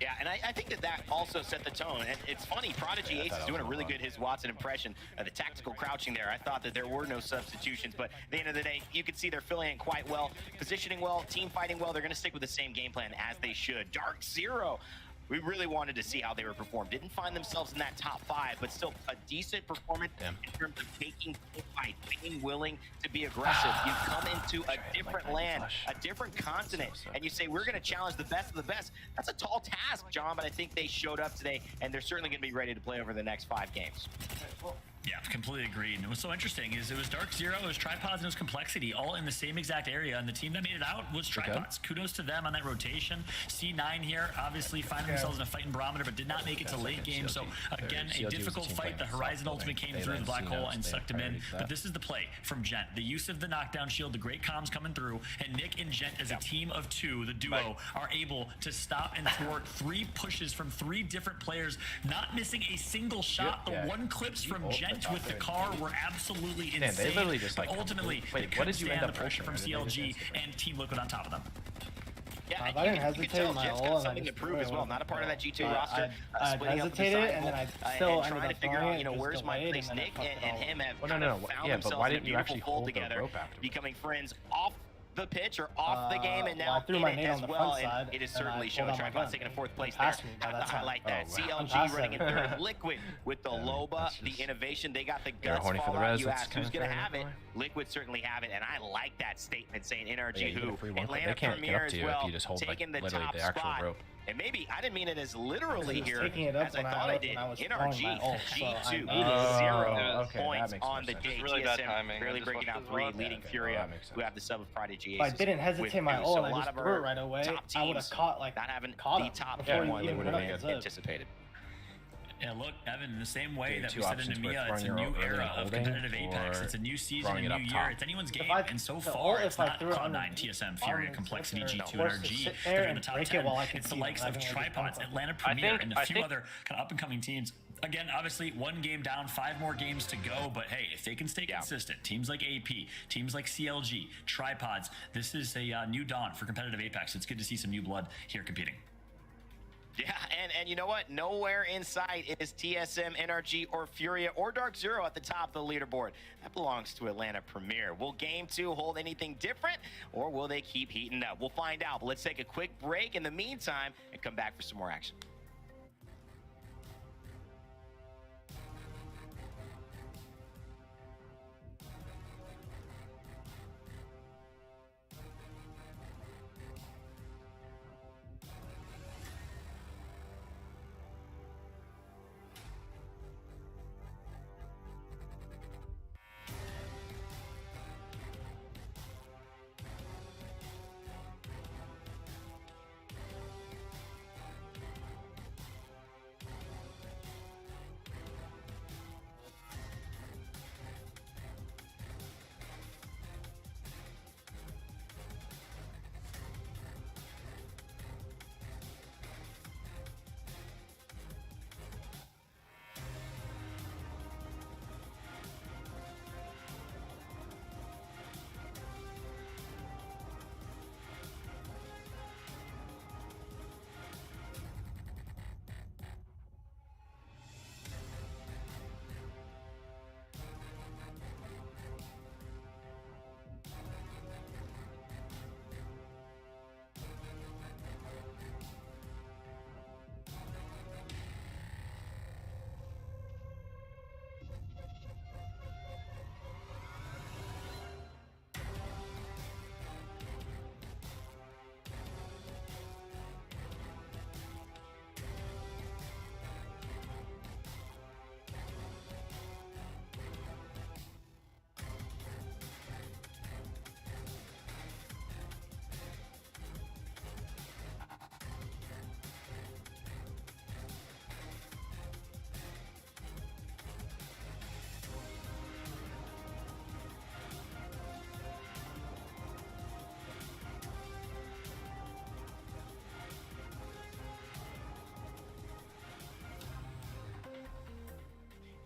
Yeah, and I think that also set the tone. And it's funny, Prodigy Ace is doing a really good his Watson impression. The tactical crouching there, I thought that there were no substitutions, but at the end of the day, you can see they're filling in quite well, positioning well, team fighting well. They're going to stick with the same game plan as they should. Dark Zero. We really wanted to see how they were performed. Didn't find themselves in that top 5, but still a decent performance in terms of taking fight, being willing to be aggressive. You come into a different land, a different continent, and you say, we're going to challenge the best of the best. That's a tall task, John, but I think they showed up today, and they're certainly going to be ready to play over the next 5 games. Yeah, completely agreed. And what's so interesting is it was Dark Zero, it was Tripods, and it was Complexity, all in the same exact area. And the team that made it out was Tripods. Kudos to them on that rotation. C9 here, obviously finding themselves in a fighting barometer, but did not make it to late game. So again, a difficult fight. The Horizon Ultimate came through the black hole and sucked him in. But this is the play from Gent. The use of the knockdown shield, the great comms coming through, and Nick and Gent as a team of 2, the duo, are able to stop and thwart 3 pushes from 3 different players, not missing a single shot. The 1 clips from Gent with the car were absolutely insane. They literally just like ultimately, wait, what did you end up the pressure from CLG and Team Liquid on top of them. Yeah, I didn't hesitate my Jet's got something to prove as well. Not a part of that G2 roster. I hesitated, and then I still and trying to figure out, where's my place. Nick and him have found yeah, but why didn't you actually hold together, becoming friends off the pitch or off the game, and well, now I threw in my it nade as on the well, front side, and it is and I certainly pulled showing. out my Tripod's gun. taking a fourth They place there. passed me by Have that to time. highlight Oh, that. wow. I'm CLG past running in that. third. Liquid with the Loba, that's the just- innovation. They got the They're guts horny for the fall out. res, You that's ask kinda who's going to fair have enough, it. Liquid certainly have it, and I like that statement saying NRG Yeah, even who. if we want, Atlanta they can't get Premier up as to you well, if you just hold like taking the literally top the actual spot. rope. And maybe I didn't mean it as literally was here taking it up as I when thought I did. when I was throwing NRG my ult, so I G2 needed it. 0 Oh, okay, that points makes more on the sense. day. Just really bad TSM timing. I barely just breaking watched out as 3, well. leading Okay, Furia, that makes who have the sub of Prodigy If I Aces. didn't hesitate with my two. ult So and a I lot just of threw it our right away, top I would have teams caught like not having caught the him top before game he one even they would went up have his zip. anticipated. Yeah, look, Evan, in the same way Getting that two we said options in for EMEA, it's a throwing new your ult early era and of holding, competitive Apex. or It's a new season, throwing a it new up year. top. It's anyone's If game, I- and so the far, ult, it's if I not threw it Cloud9, underneath, TSM, I Fury, would Complexity, sit G2, there and and RG sit that there are in the and top break it 10. while I can It's the see likes them. of I think Tripods, it's Atlanta Premier, and a few think- other kind of up-and-coming teams. Again, obviously, one game down, 5 more games to go, but hey, if they can stay consistent, teams like AP, teams like CLG, Tripods, this is a new dawn for competitive Apex. It's good to see some new blood here competing. Yeah, and you know what? Nowhere in sight is TSM, NRG, or Furia, or Dark Zero at the top of the leaderboard. That belongs to Atlanta Premier. Will Game 2 hold anything different, or will they keep heating up? We'll find out, but let's take a quick break in the meantime and come back for some more action.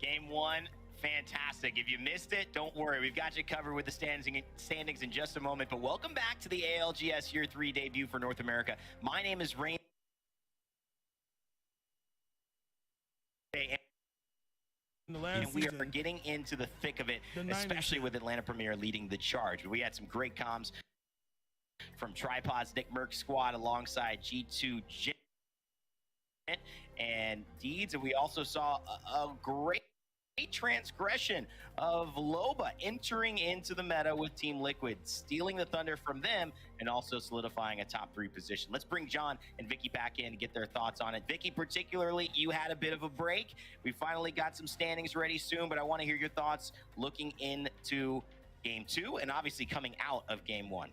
Game 1, fantastic. If you missed it, don't worry. We've got you covered with the standings in just a moment. But welcome back to the ALGS Year 3 debut for North America. My name is Rain. And we are getting into the thick of it, especially with Atlanta Premier leading the charge. We had some great comms from Tripods, Nick Merck's squad alongside G2 and Deeds, and we also saw a great transgression of Loba entering into the meta with Team Liquid, stealing the thunder from them and also solidifying a top 3 position. Let's bring John and Vicky back in to get their thoughts on it. Vicky, particularly, you had a bit of a break. We finally got some standings ready soon, but I want to hear your thoughts looking into Game 2 and obviously coming out of Game 1.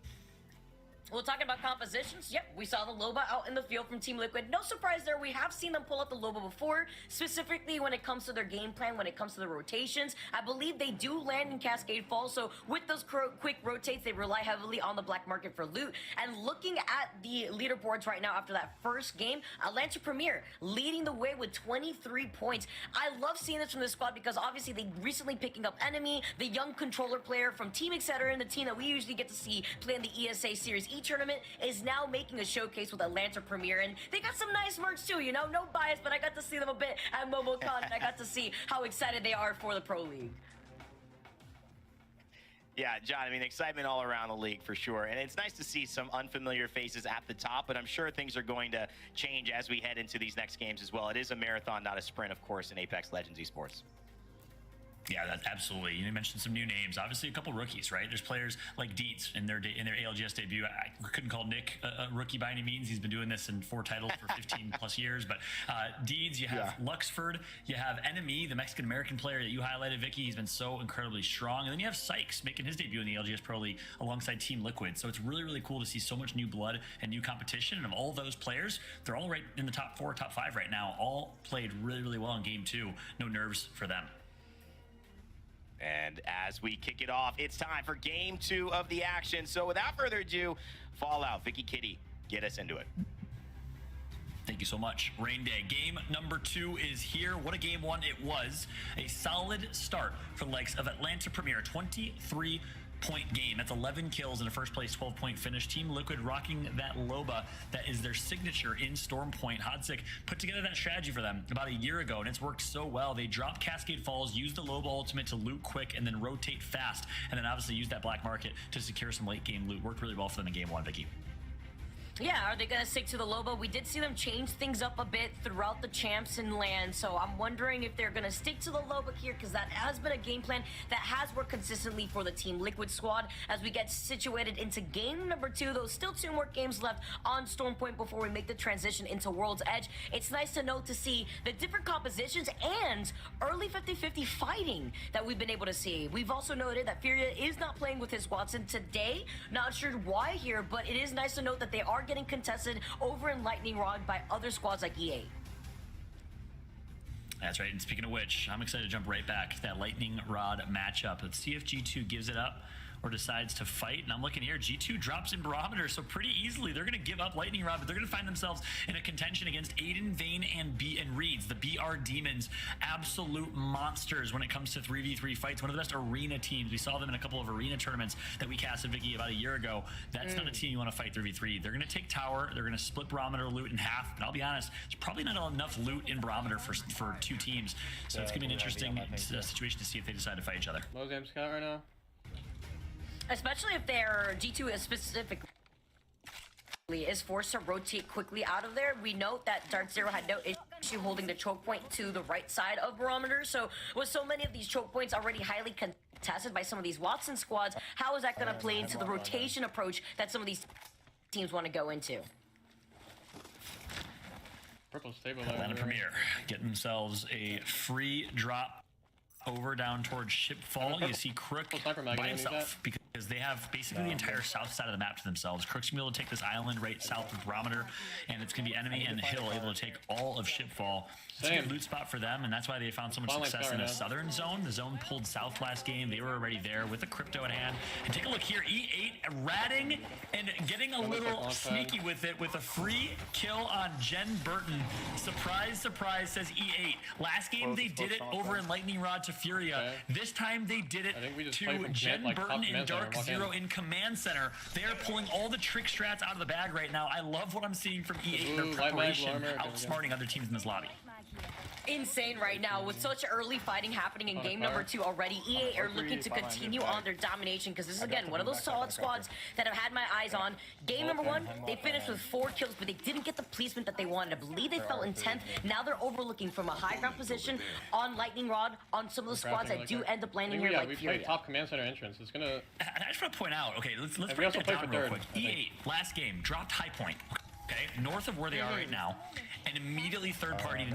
Well, talking about compositions, yep, we saw the Loba out in the field from Team Liquid. No surprise there, we have seen them pull out the Loba before, specifically when it comes to their game plan, when it comes to the rotations. I believe they do land in Cascade Falls, so with those quick rotates, they rely heavily on the black market for loot. And looking at the leaderboards right now after that first game, Atlanta Premier leading the way with 23 points. I love seeing this from this squad because obviously they recently picking up Enemy, the young controller player from Team Etc., and the team that we usually get to see play in the ESA Series tournament is now making a showcase with Atlanta Premier, and they got some nice merch too, you know, no bias, but I got to see them a bit at MomoCon, and I got to see how excited they are for the Pro League. Yeah, John, I mean, excitement all around the league for sure. And it's nice to see some unfamiliar faces at the top, but I'm sure things are going to change as we head into these next games as well. It is a marathon, not a sprint, of course, in Apex Legends esports. Yeah, that's absolutely. You mentioned some new names. Obviously, a couple rookies, right? There's players like Deeds in their ALGS debut. I couldn't call Nick a rookie by any means. He's been doing this in 4 titles for 15 plus years. But Deeds, you have Luxford, you have Enemy, the Mexican American player that you highlighted, Vicky. He's been so incredibly strong. And then you have Sykes making his debut in the ALGS Pro League alongside Team Liquid. So it's really, really cool to see so much new blood and new competition. And of all those players, they're all right in the top 4, top 5 right now. All played really, really well in game 2. No nerves for them. And as we kick it off, it's time for game 2 of the action. So without further ado, Fallout, Vicky Kitty, get us into it. Thank you so much. Rain Day. Game number 2 is here. What a game 1 it was. A solid start for the likes of Atlanta Premier. 23-point game. That's 11 kills in a first place 12-point finish. Team Liquid rocking that Loba that is their signature in Storm Point. Hodzic put together that strategy for them about a year ago, and it's worked so well. They dropped Cascade Falls, used the Loba ultimate to loot quick, and then rotate fast, and then obviously use that black market to secure some late game loot. Worked really well for them in game 1, Vicky. Yeah, are they going to stick to the Loba? We did see them change things up a bit throughout the champs and LAN, so I'm wondering if they're going to stick to the Loba here, because that has been a game plan that has worked consistently for the Team Liquid squad as we get situated into game number 2. Though still 2 more games left on Storm Point before we make the transition into World's Edge. It's nice to note to see the different compositions and early 50-50 fighting that we've been able to see. We've also noted that Furia is not playing with his Watson today. Not sure why here, but it is nice to note that they are getting contested over in Lightning Rod by other squads like EA. That's right. And speaking of which, I'm excited to jump right back to that Lightning Rod matchup. Let's see if G2 gives it up or decides to fight. And I'm looking here, G2 drops in barometer, so pretty easily they're going to give up Lightning Rod, but they're going to find themselves in a contention against Aiden, Vayne, and Reeds, the BR Demons. Absolute monsters when it comes to 3v3 fights. One of the best arena teams. We saw them in a couple of arena tournaments that we casted, Vicky, about a year ago. That's not a team you want to fight 3v3. They're going to take tower, they're going to split barometer loot in half, but I'll be honest, there's probably not enough loot in barometer for 2 teams. So it's going to be an interesting situation to see if they decide to fight each other. Mozam scout right now. Especially if their G2 is specifically is forced to rotate quickly out of there. We note that Dark Zero had no issue holding the choke point to the right side of barometer. So with so many of these choke points already highly contested by some of these Watson squads, how is that going to play into the rotation approach that some of these teams want to go into? Purple stable. Atlanta Premier getting themselves a free drop over down towards Shipfall. You see Crook by himself because they have basically the entire south side of the map to themselves. Crook's gonna be able to take this island right south of Barometer, and it's gonna be Enemy and Hill able to take all of Shipfall. It's a good loot spot for them, and that's why they found so much success in the southern zone. The zone pulled south last game. They were already there with the crypto at hand. And take a look here, E8 ratting and getting a little sneaky with it with a free kill on Jen Burton. Surprise, surprise, says E8. Last game they did it over in Lightning Rod to Furia. This time they did it to Jen Burton in Dark Zero in Command Center. They are pulling all the trick strats out of the bag right now. I love what I'm seeing from E8 in their preparation, outsmarting other teams in this lobby. Insane right now with such early fighting happening in game number 2 already. EA are looking to continue on their domination because this is again one of those solid squads that I've had my eyes on. Game number 1, they finished with 4 kills, but they didn't get the placement that they wanted. I believe they fell in 10th. Now they're overlooking from a high ground position on Lightning Rod on some of the squads that do end up landing here like Furia. We played top command center entrance. It's gonna. I just want to point out. Okay, let's break that down real quick. E8 last game dropped High Point. Okay, north of where they are right now, and immediately third partied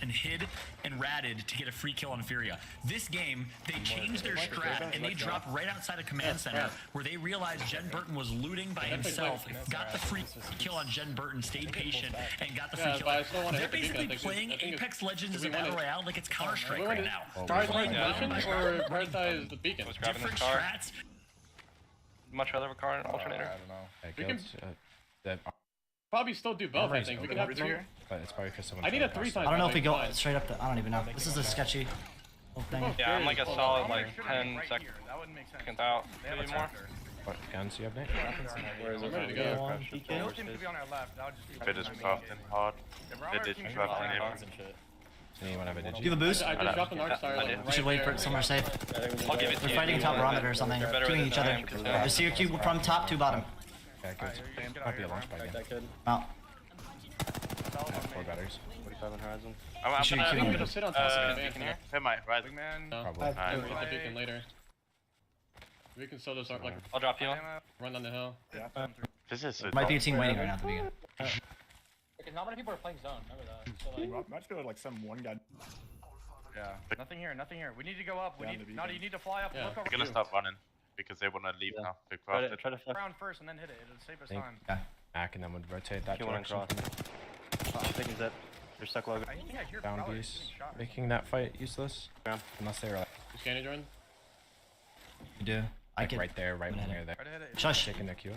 and hid and ratted to get a free kill on Furia. This game, they changed their strat and they dropped right outside of Command Center where they realized Jen Burton was looting by himself, got the free kill on Jen Burton, stayed patient, and got the free kill. They're basically playing Apex Legends as a battle royale like it's Counter-Strike right now. Or prioritize the beacon. Different strats. Much rather have a car and an alternator. I don't know. Probably still do both, I think. We can have 2. But it's probably because someone. I need a 3 times. I don't know if we go straight up. I don't even know. This is a sketchy whole thing. Yeah, I'm like a solid 10 seconds out. Maybe more. What guns do you have, Nate? Where is it? Ready to go. It is buffed and hard. It is buffed and hard. Anyone have a digi? Give a boost. I just dropped an arc star. We should wait for it somewhere safe. I'll give it to They're you. fighting top barometer or something. You're better Killing with each it other. than I am, 'cause Just see your cube from top to bottom. Okay, good. Might be a launch pad again. Out. I have 4 batteries. 45 on horizon. You should be I'm queuing. gonna sit on top of the beacon here. Hit my right. No. Probably. We'll get the beacon later. We can still just like I'll drop you. run down the hill. This is so Might be a team waiting right now at the beginning. Because not many people are playing zone. Remember that. So like, Might go like some one guy. yeah. Nothing here. Nothing here. We need to go up. We need. No, you need to fly up. Yeah. Look over. We're gonna stop running because they wanna leave now. Big Try craft. to around first and then hit it. It'll save us time. Yeah. Back and then would rotate that Kill one direction. across. I'm thinking that you're stuck logo. I think I hear Down Prowler beast, getting shot. making that fight useless. Unless they were like, You scanning, Jordan? You do. I can. right there, right when hit they're it. there. Try to hit it. Shush. Taking their Q.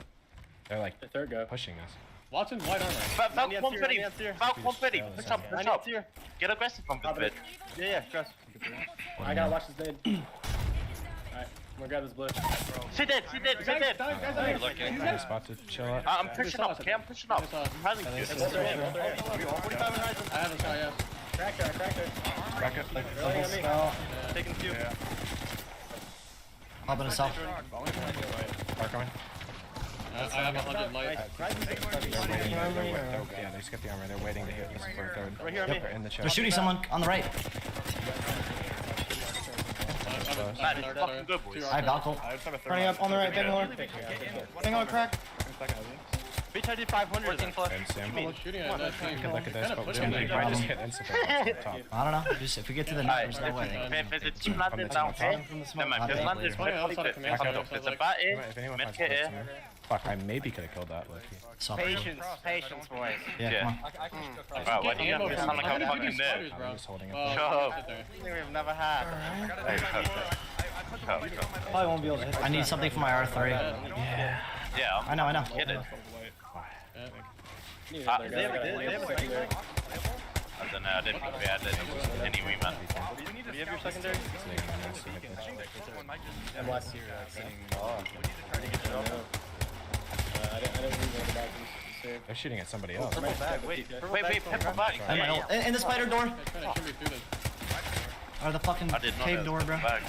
They're like Third go. pushing us. Watson's white armor. Falcon 130. Falcon 130. Push up, push up. Get aggressive on this bit. Yeah, trust. I gotta watch this nade. Alright, I'm gonna grab this blue. Sit dead, sit dead, sit dead. Nice spot to chill at. I'm pushing up, okay? I'm pushing up. I'm highly good. 45 in horizon. I have a star, yes. Cracked her, cracked her. Back up. Rolling on me. Taking the cube. Popping a self. Park on. I have 100 light. They're waiting. Yeah, they skipped the armor. They're waiting to hit this for a third. Right here on me. They're in the chest. They're shooting someone on the right. Man, it's fucking good, boys. I have Valkyl. Running up on the right, Bangalore. Hang on, crack. BTD 500. And Sam. Oh, shooting at that team. You can look at this, Kinda but we're pushing gonna me. probably just hit instant top. I don't know. Just if we get to the net, there's no way. If there's a team landing down here, then my fifth land is Funny, outside of command center, It's so a bat here, If anyone mid finds kit close here. to me. Fuck, I maybe could have killed that Loki. Self. Patience, boys. Yeah, Yeah. come on. Wow, why do you have to sound like How I'm many fucking spiders, there? bro? I'm just holding it. Oh, Shut up. sit there. We've never had. Probably won't be able to hit. I need something for my R3. Yeah, I know, I know. kidding. They have a secondary. I don't know, I didn't think we had any wee man. Do you have your secondary? I'm last year. I didn't really know the back. They're shooting at somebody else. Wait, pepper back. I have my ult. In the spider door. They're trying to shoot me through this. Or the fucking I did not cave have door, bro. back.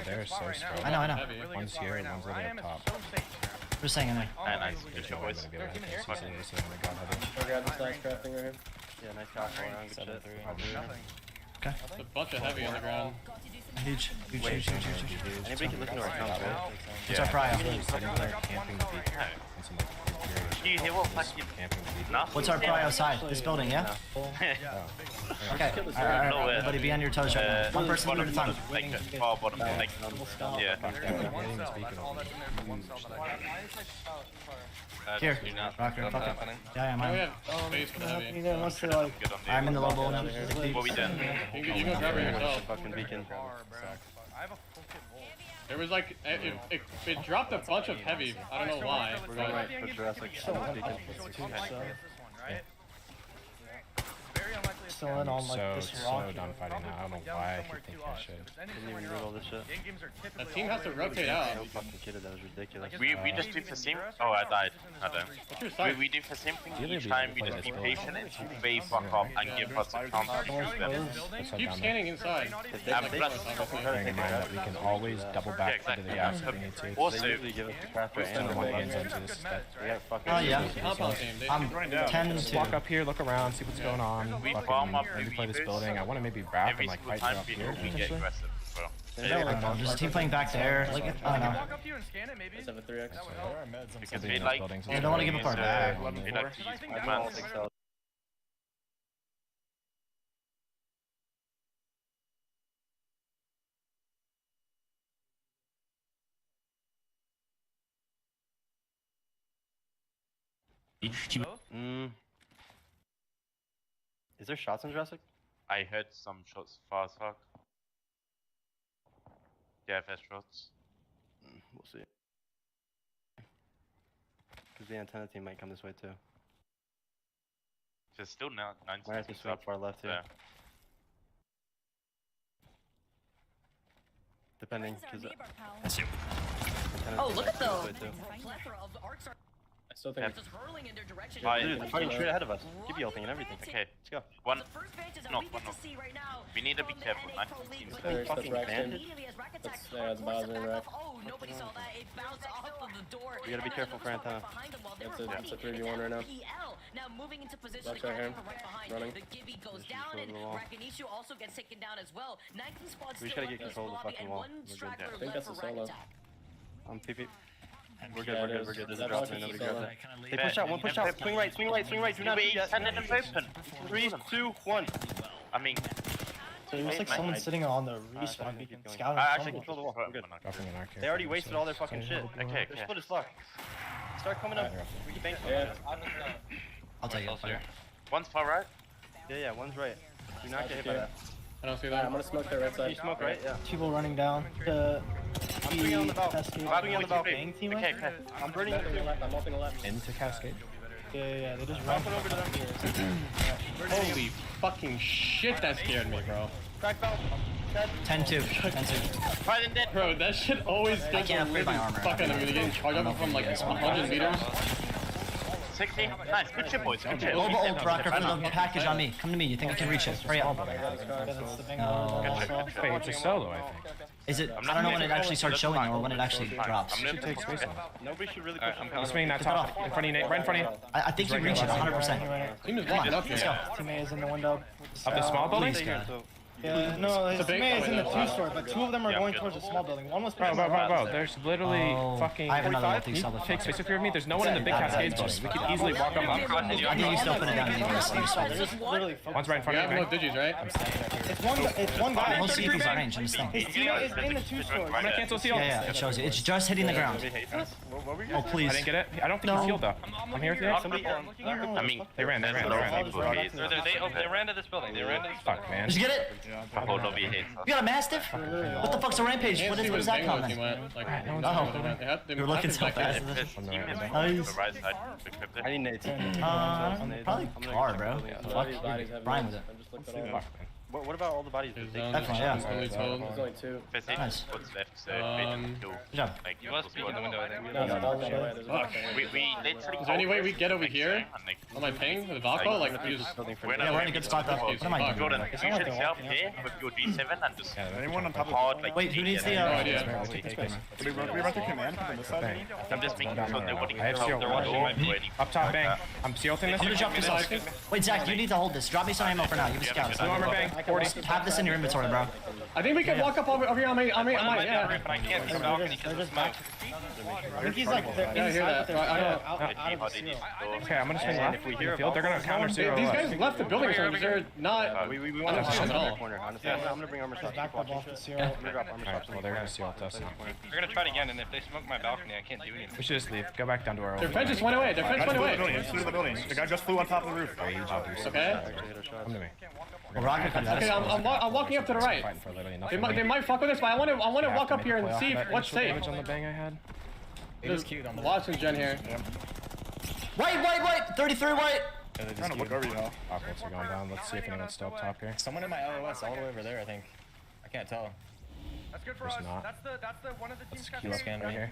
They're so strong. I know, I know. Heavy. One's here and one's really up top. Just saying, anyway. And nice, good job, boys. Gonna be able to hit this seriously when they got heavy. I'll grab this nice crafting right here. Yeah, nice shot. Good shit. Okay. There's a bunch of heavy on the ground. Huge. Huge. Anybody can look into our accounts, right? What's our prio? Sitting there camping the beacon. And some like Do you hear what fucking camping the beacon. nothing? What's our prio side? This building, yeah? Okay. Alright, everybody be on your toes right now. One person at a time. Like far bottom, like yeah. Hitting this beacon will be Here. Rocker, fuck it. Yeah, Now we I'm have space for the heavy. Good on the I'm in the low bowl now. What we doing? You can grab it yourself. Fucking beacon. There was like, it dropped a bunch of heavy. I don't know why. We're going right for Jurassic. Beacon. Still in on so done fighting now. I don't know why I keep thinking I should. Didn't even read all this shit. The team has to rotate out. So fucking kidded, that was ridiculous. We just do the same. Oh, I died. I don't. What's your side? We do the same thing each time. We just be patient until they fuck off and give us a chance to use them. Keep scanning inside. I'm blessed. Bearing in mind that we can always double back Yeah, into the exactly. gas if we need to. Also, They usually give us the crafter and the One one gets into this step. They got fucking. Oh, yeah. Compound team. I'm 10 Just walk to. up here, look around, see what's going on. We Fucking farm up maybe play this reavers. building. I want to maybe wrap every and like single fight time up we here do, we get potentially. aggressive as well. I don't know. Just a team playing back there. Like, I don't know. Let's have a 3x. Because Something they in those like, buildings They don't want to give apart. they like to use commands. Is there shots in Jurassic? I heard some shots fast fuck. Yeah, fast shots. We'll see. Because the antenna team might come this way too. There's still now 90 Might have to swing far left too. Yeah. Depending. Cause Oh, look at the plethora of arcs. Still think Just hurling in their direction. Dude, they're fighting straight ahead of us. Give you ulting and everything. Okay, let's go. One. The first vantage that No, we get one to no. see right now We need to be from the careful. NA Nice Pro League, team but There's the fucking Braxton. immediately as Rack Attack Yeah, it's forced Bowser it and back Rack. up. Oh, nobody saw that. It bounced off of the door. We gotta be careful for Antenna. It's a 3v1 right now. Now moving into position, Watch the right here. guys from right behind. Running. The Gibby goes down, and Rakanishu also gets taken down as well. 19 squads We just still gotta left get in this control of the lobby, fucking and wall. one We're good. straggler I think left that's for a Rack solo. Attack. PP. We're Yeah, good, it is. we're good. There's a That drop was in, nobody solo. grabs that. Kinda They late. push out, one push out. Swing right, swing right, swing right. Do not wait, shoot yet. 10 in the open. 3, 2, 1. I mean, So it looks like someone's sitting on the respawn beacon. Scouting. I actually control the wall. We're good. Dropping an arcade. They already wasted all their fucking shit. Okay, Their split is fucked. Start coming up. We can bank for Yeah. it. I'll take it. Okay. One's far right. Yeah, one's right. Do not get hit by that. I don't see Alright, that. I'm gonna smoke their right You side. smoke right? Yeah. People running down to I'm swinging on the belt. I'm Cascade. swinging on the belt. Bang team, I Okay, think? okay. I'm burning I'm the ulting left. I'm ulting left. Into Cascade. Yeah, they just ran. Dropping over to them. Holy fucking shit, that scared me, bro. Crack belt. 10-2. 10-2. Fight and dead. Bro, that shit always gets can't upgrade my armor. fucking I'm gonna get charged up from like 100 meters. 60. Nice. Good shit, boys. Good shit. Global ult rocker for the package on me. Come to me. You think I can reach it? Hurry up. Wait, it's a solo, I think. Is it? I don't know when it actually starts showing or when it actually drops. I'm gonna take space on. Nobody should really push I'm swinging that top in front of you, Nate. Right in front of you. I think you reach it 100%. Team is blocking up here. Team A is in the window. Up the small building? Yeah, no, his big team A is in the building. 2-story, but 2 of them are going towards the small building. One was Bro, there's literally fucking I have another 45. multi You solid take space with me. There's no one in the big Cascades building. We could easily walk up. I think you still open it down anyways. One's right in front You have of no you. digits, right? It's one guy. Most CP's are range, I'm just saying. His teammate is in the 2-story. I'm gonna cancel seal. Yeah, it shows you. It's just hitting the ground. Oh, please. I didn't get it. I don't think he's healed though. I'm here with you. I mean, They ran. They ran to this building. They ran to this Fuck, man. Did you get it? whole lobby hates us. You got a Mastiff? What the fuck's a rampage? Can't What see is where that Bango called team then? went. Like, No. You're looking so fast. His team is Nice. on the right side. Encrypted. I need Nate. Probably car, bro. Fuck. Rhyme with it. I just looked it Fuck, up. man. What about all the bodies? His They- zone Definitely, is yeah. fully told. There's only 2. Nice. What's left? So Um, two. Good job. Like you must be in the window. I think. No, no, no, no, there's a Fuck. We literally. Is there any way we get over here? On my ping with the Valko? Like, we just... Yeah, we're in a good spot though. What am I doing? Jordan, you should self here with your G7 and just Anyone on top of hard like. Wait, who needs the? No idea. we run through command from this side? I'm just making sure nobody I have can seal. they're watching waiting. Up top, bang. I'm seal thing You this. need to drop yourself. Wait, Zach, you need to hold this. Drop me some ammo for now. You can scout. Blue armor bang. 40. Have this in your inventory, bro. I think we can walk up over here on my, yeah. But I can't see balcony because of smoke. I think he's like Yeah, I hear that. I know. out of the seal. Okay, I'm gonna swing left. If we hear field, they're gonna counter zero. These guys left the building, so they're not... We I want don't to see see them at all. corner. Honestly, I'm gonna bring armor shots. Back up off the seal. I'm gonna drop armor shots. Well, they're gonna seal us. They're gonna try it again, and if they smoke my balcony, I can't do anything. We should just leave. Go back down to our Their old. fence just went away. Their fence went away. the building. The guy just flew on top of the roof. Okay. Come to me. Well, Rocket could Okay, I'm walking up to the right. Fighting for literally They nothing. might fuck with us, but I want to walk up here and see what's safe. Damage on the bang I had. There's watching Jen here. White! 33 white! Trying to look over, you know. Offense are going down. Let's see if anyone's still up top here. Someone in my LOS all the way over there, I think. I can't tell. That's good for There's us. not. That's the one of the teams Keep scan right here.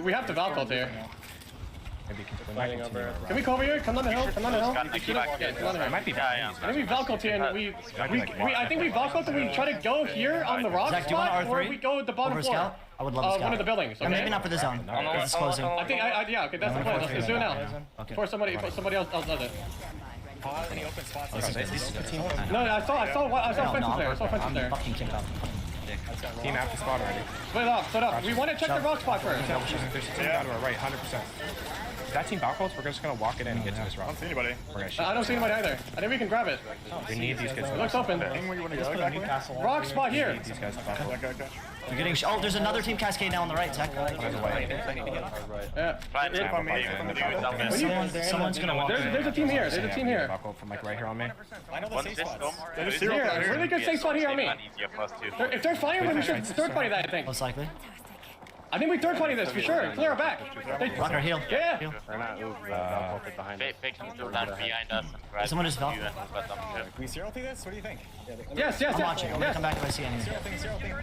We have to Valcult here. Maybe we might continue. Can we come over here? Come down the hill. Come down the hill. Yeah, come down the It hill. might be Yeah. I think we Valcult here and we I think we Valcult and we try to go here on the rock Zach, do you want spot, or R3? we go at the bottom Over floor. scout? I would love a scout. One of the buildings. Or Okay. maybe not for the zone. Because it's closing. I think yeah. Okay, that's the plan. Let's do it now. Before somebody else does it. Pause any open spots. No, I saw fences there. I saw fences I'm there. fucking kicked off. Team after spot already. Split up. We want to check the rock spot first. There's a team down to our right, 100%. That team Valkyries, we're just gonna walk it in and get to this rock. I don't see anybody. We're gonna shoot. I don't see anybody either. I think we can grab it. We need these guys. It looks open. Rock spot here. These guys to back. You're getting. Oh, there's another team Cascade now on the right, Zach. Yeah. Someone's gonna walk. There's a team here. There's a team here. Valkyrie from like right here on me. I know the safe spots. Here, really good safe spot here on me. If they're firing, we should third party that, I think. Most likely. I think we third party this for sure. Clear our back. Rocker, heal. Yeah. Heal. behind Fake can still down behind us. Is someone just Valk? Can we zero through this? What do you think? Yes. I'm watching. I'm gonna come back if I see anything. Zero thing.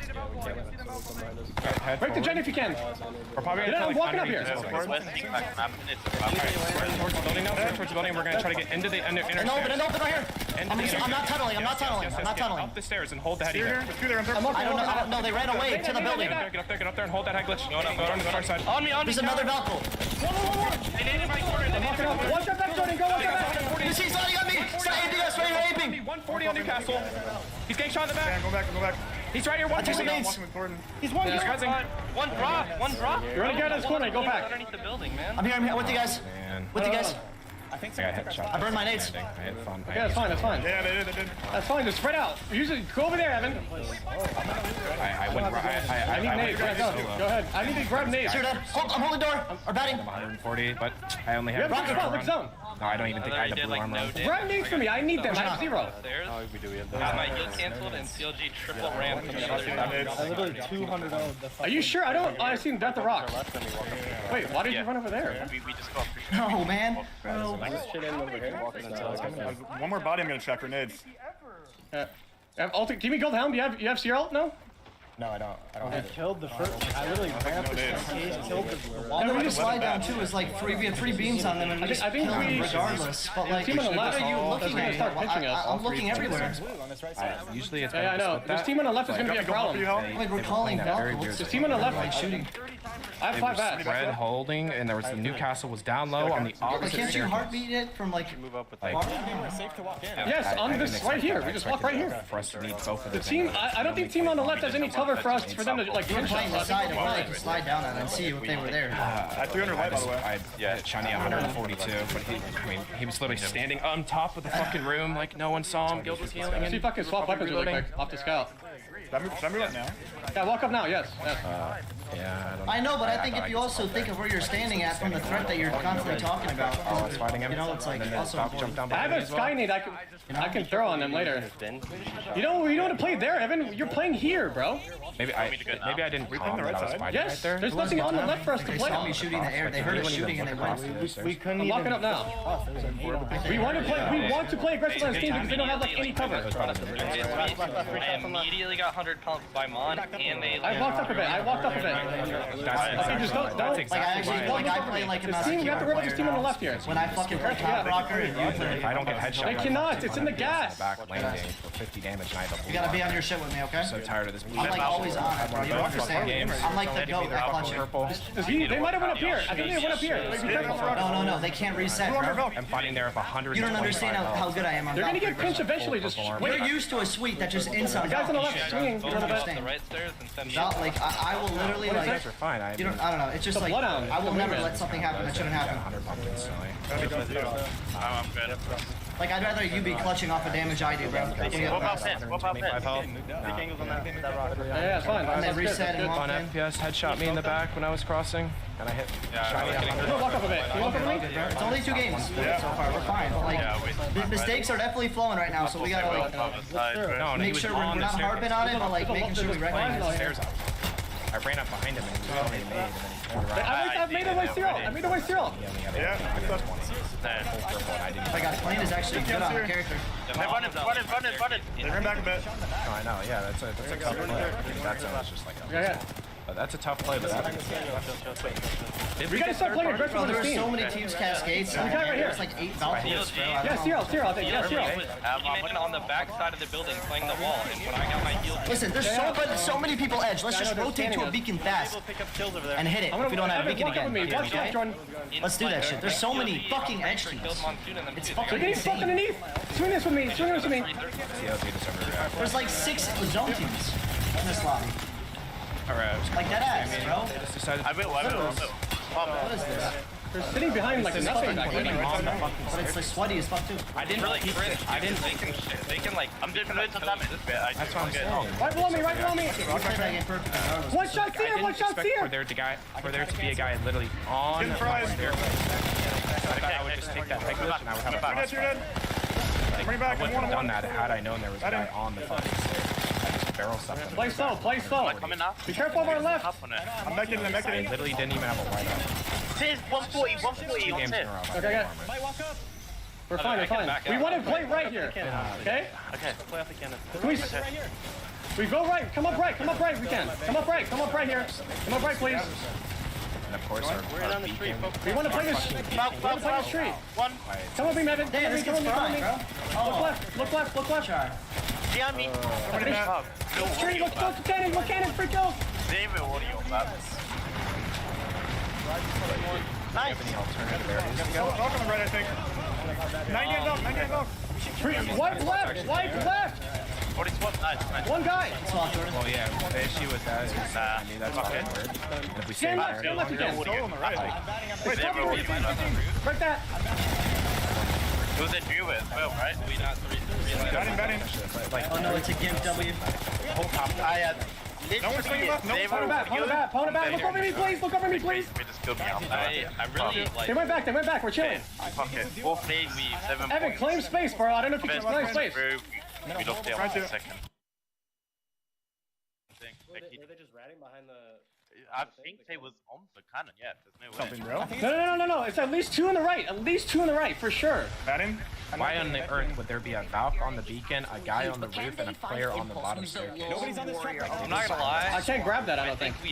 Break the gen if you can. We're probably Get out, I'm walking up here. Towards the building now. Towards the building. We're gonna try to get into the inner And open right here. I'm not tunneling. I'm not tunneling. Up the stairs and hold the head. I don't know. No, they ran away to the building. Get up there and hold that head glitch. Go on our side. On me. There's another Valkyrie. They needed my corner. They needed my corner. Watch that back, Jordan. Go watch that back. He's sliding on me. ADS right here, aping. 140 on Newcastle. He's getting shot in the back. Go back. He's right here. I took some 140. nades. He's one. He's cousin. One drop. You're gonna get in this corner. Go back. Underneath the building, man. I'm here with you guys. With you guys. I think I got hit shot. I burned my nades. I hit fun. Yeah, that's fine. Yeah, they did. That's fine. Just spread out. Go over there, Evan. I went right. I need nades. Go ahead. I need to grab nades. Sure, Dad. I'm holding door. Or batting. 140, but I only You have. have rocket spot. Zone. No, I don't even think I had the blue armor. Grab nades for me. I need them. I have 0. We do. We have Got my heal canceled and CLG triple ran from the other side. I literally 200 Are you sure? I seen Death of Rock. Wait, why did you run over there? We just go up. No, man. Bro. One more body I'm gonna check for nades. Give me gold helm. You have CRL? No? No, I don't have it. killed the first. I literally ran up the staircase, killed the All the way to slide down too is like we have 3 beams on them and we just I think kill them we- regardless. But like, Team on the what left. are you That's looking gonna at? start pitching us. I'm looking everywhere. Blue on this right side. Usually it's. Yeah, I know. This team on the left is gonna be a problem. Like we're calling Valkyries. This team on the left Like shooting. I have 5 bats. Red holding, and there was the Newcastle was down low on the Like, opposite can't you staircase. heartbeat it from like? Like, It's safe to walk in. Yes, on this right here. We just walk right here. for us to need both of The them. team, I don't think team on the left has any cover for us for them to like We're pinch playing the us. side of where they can slide down on and see if they were there. At 300 light, by the way. I hit Shiny 142, but he was literally standing on top of the fucking room like no one saw him. Guild was healing. See if I can swap weapons really quick off the scout. Should I move up now? Yeah, walk up now. Yes. Yeah, I know, but I think if you also think of where you're standing at from the threat that you're constantly talking about, Oh, it's fighting him. you know, it's like also Jump down I have behind a me as well. sky nade I can throw on them later. You don't want to play there, Evan. You're playing here, bro. Maybe I didn't call the that right I was side? fighting Yes. right there. There's nothing on the left for us to They play saw me on. shooting in the air. They heard us shooting and they went. I'm locking up now. We want to play aggressive on this team because they don't have like any cover. I immediately got 100 pounds by Mon, and they. I walked up a bit. Okay, just don't. That's Like I exactly actually, like I play like a This master team, you have to worry about this team on the player. left here. When I fucking play top rocker and you play, If I don't get headshot, They cannot. It's in the gas. back landing for 50 damage and I have a you gotta be on your shit with me, okay? I'm so tired of this. I'm like always on it, bro. You don't understand. I'm like the goat at clutching. Purple. They might have went up here. I think they went up here. Like, be careful. No. They can't reset, bro. I'm fighting there with 100. You don't understand how good I am on They're gonna Valkyrie. get pinched eventually. Just You're wait. used to a suite that just inside. Guys on the left swinging. You don't understand. The right stairs and send me. Not like I will literally You like. guys are fine. I You don't. I don't know. It's just The like bloodhound. I will The never wingman. let something happen that shouldn't happen. 100 pumpkins silly. I'm good. Like I'd rather you be clutching off the damage I do, bro. What about Fitz? What about Fitz? Yeah, it's fine. And they That's good. reset and On walk in. FPS, headshot me in the back when I was crossing, and I hit. Go walk up a bit. Can you walk up with me? It's only 2 games so far. We're fine. But, like the mistakes are definitely flowing right now, so we gotta like No, make sure we're not harping on it, but like making sure we recognize it. I ran up behind him and he was already made, and then he turned around. I made it my serial. I made it my serial. Like our plane is actually good on the character. Run it. They ran back a bit. No, I know, yeah, that's a tough play. That's just like Yeah. that's a tough play, but that. We gotta start playing aggressive Bro, on this there's team. so many teams cascades. guy right here. There's like 8 Valkyries, bro. I Yeah, don't know. serial. I think. Yeah, serial. Even on the back side of the building playing the wall, and when I got my heal. Listen, there's so many people edge. Let's just rotate to a beacon fast and hit it if we don't have a beacon walk up with me. again. Watch out, Jordan. Let's do that shit. There's so many fucking edge teams. It's They're fucking getting stuck insane. underneath. Swing this with me. There's like 6 zone teams in this lobby. Alright, Like that ass, bro. just decided. I bet What is this? They're sitting behind like nothing back there. But it's like sweaty as fuck too. I didn't really cringe. They can like. I'm different with them. That's what I'm saying. Right below me. We played that game perfect regardless. One shot here. For there to be a guy literally on the staircase. I would just take that head glitch and I would have a You're dead. I wouldn't have done that had I known there was a guy on the fucking stairs. barrel something. Play slow, play slow. Coming up. Be careful of our left. Up on it. I'm back in, I'm back in. Literally didn't even have a white out. Tis 140, 140 Two on games in Tis. a row. Okay. We're fine, we're fine. We want to play right here. Okay? Okay, play off the cannon. We go right. Come up right. Come up right. We can. Come up right. Come up right here. Come up right, please. And of course, our beacon. We want to play this. We want to play this tree. One. Come with me, Mevin. Come with me. Come with me. Come with me. Look left. Look left. Look left. Behind me. Tree. Look cannon. Look cannon. Free kill. David, what are your laps? Nice. Any alternative areas? Knock on the right, I think. 98 knock, 98 knock. Wipe left. Wipe left. 40 swap, nice. One guy. Well, yeah, the issue with that is I knew that's okay. And if we stay Stand there, left again. Still on the right. Break that. It was a duo as well, right? We not three. Batting. Oh no, it's a GIMP W. I had No one's swinging left. No one's Pound it back. Pound it back. Pound it back. Look over me, please. Look over me, please. We just killed me out. I really like. They went back. They went back. We're chilling. Fuck it. We'll play we 7 Evan, points. claim space, bro. I don't know if you can Best claim space. We lost the other second. Were they just ratting behind the... I think they was on the cannon, yeah. There's no way. Something real? No. It's at least two on the right. At least two on the right, for sure. Batting. why on the earth would there be a Valk on the beacon, a guy on the roof, and a player on the bottom staircase? Nobody's on this track right now. I'm not gonna lie. I can't grab that, I don't think. We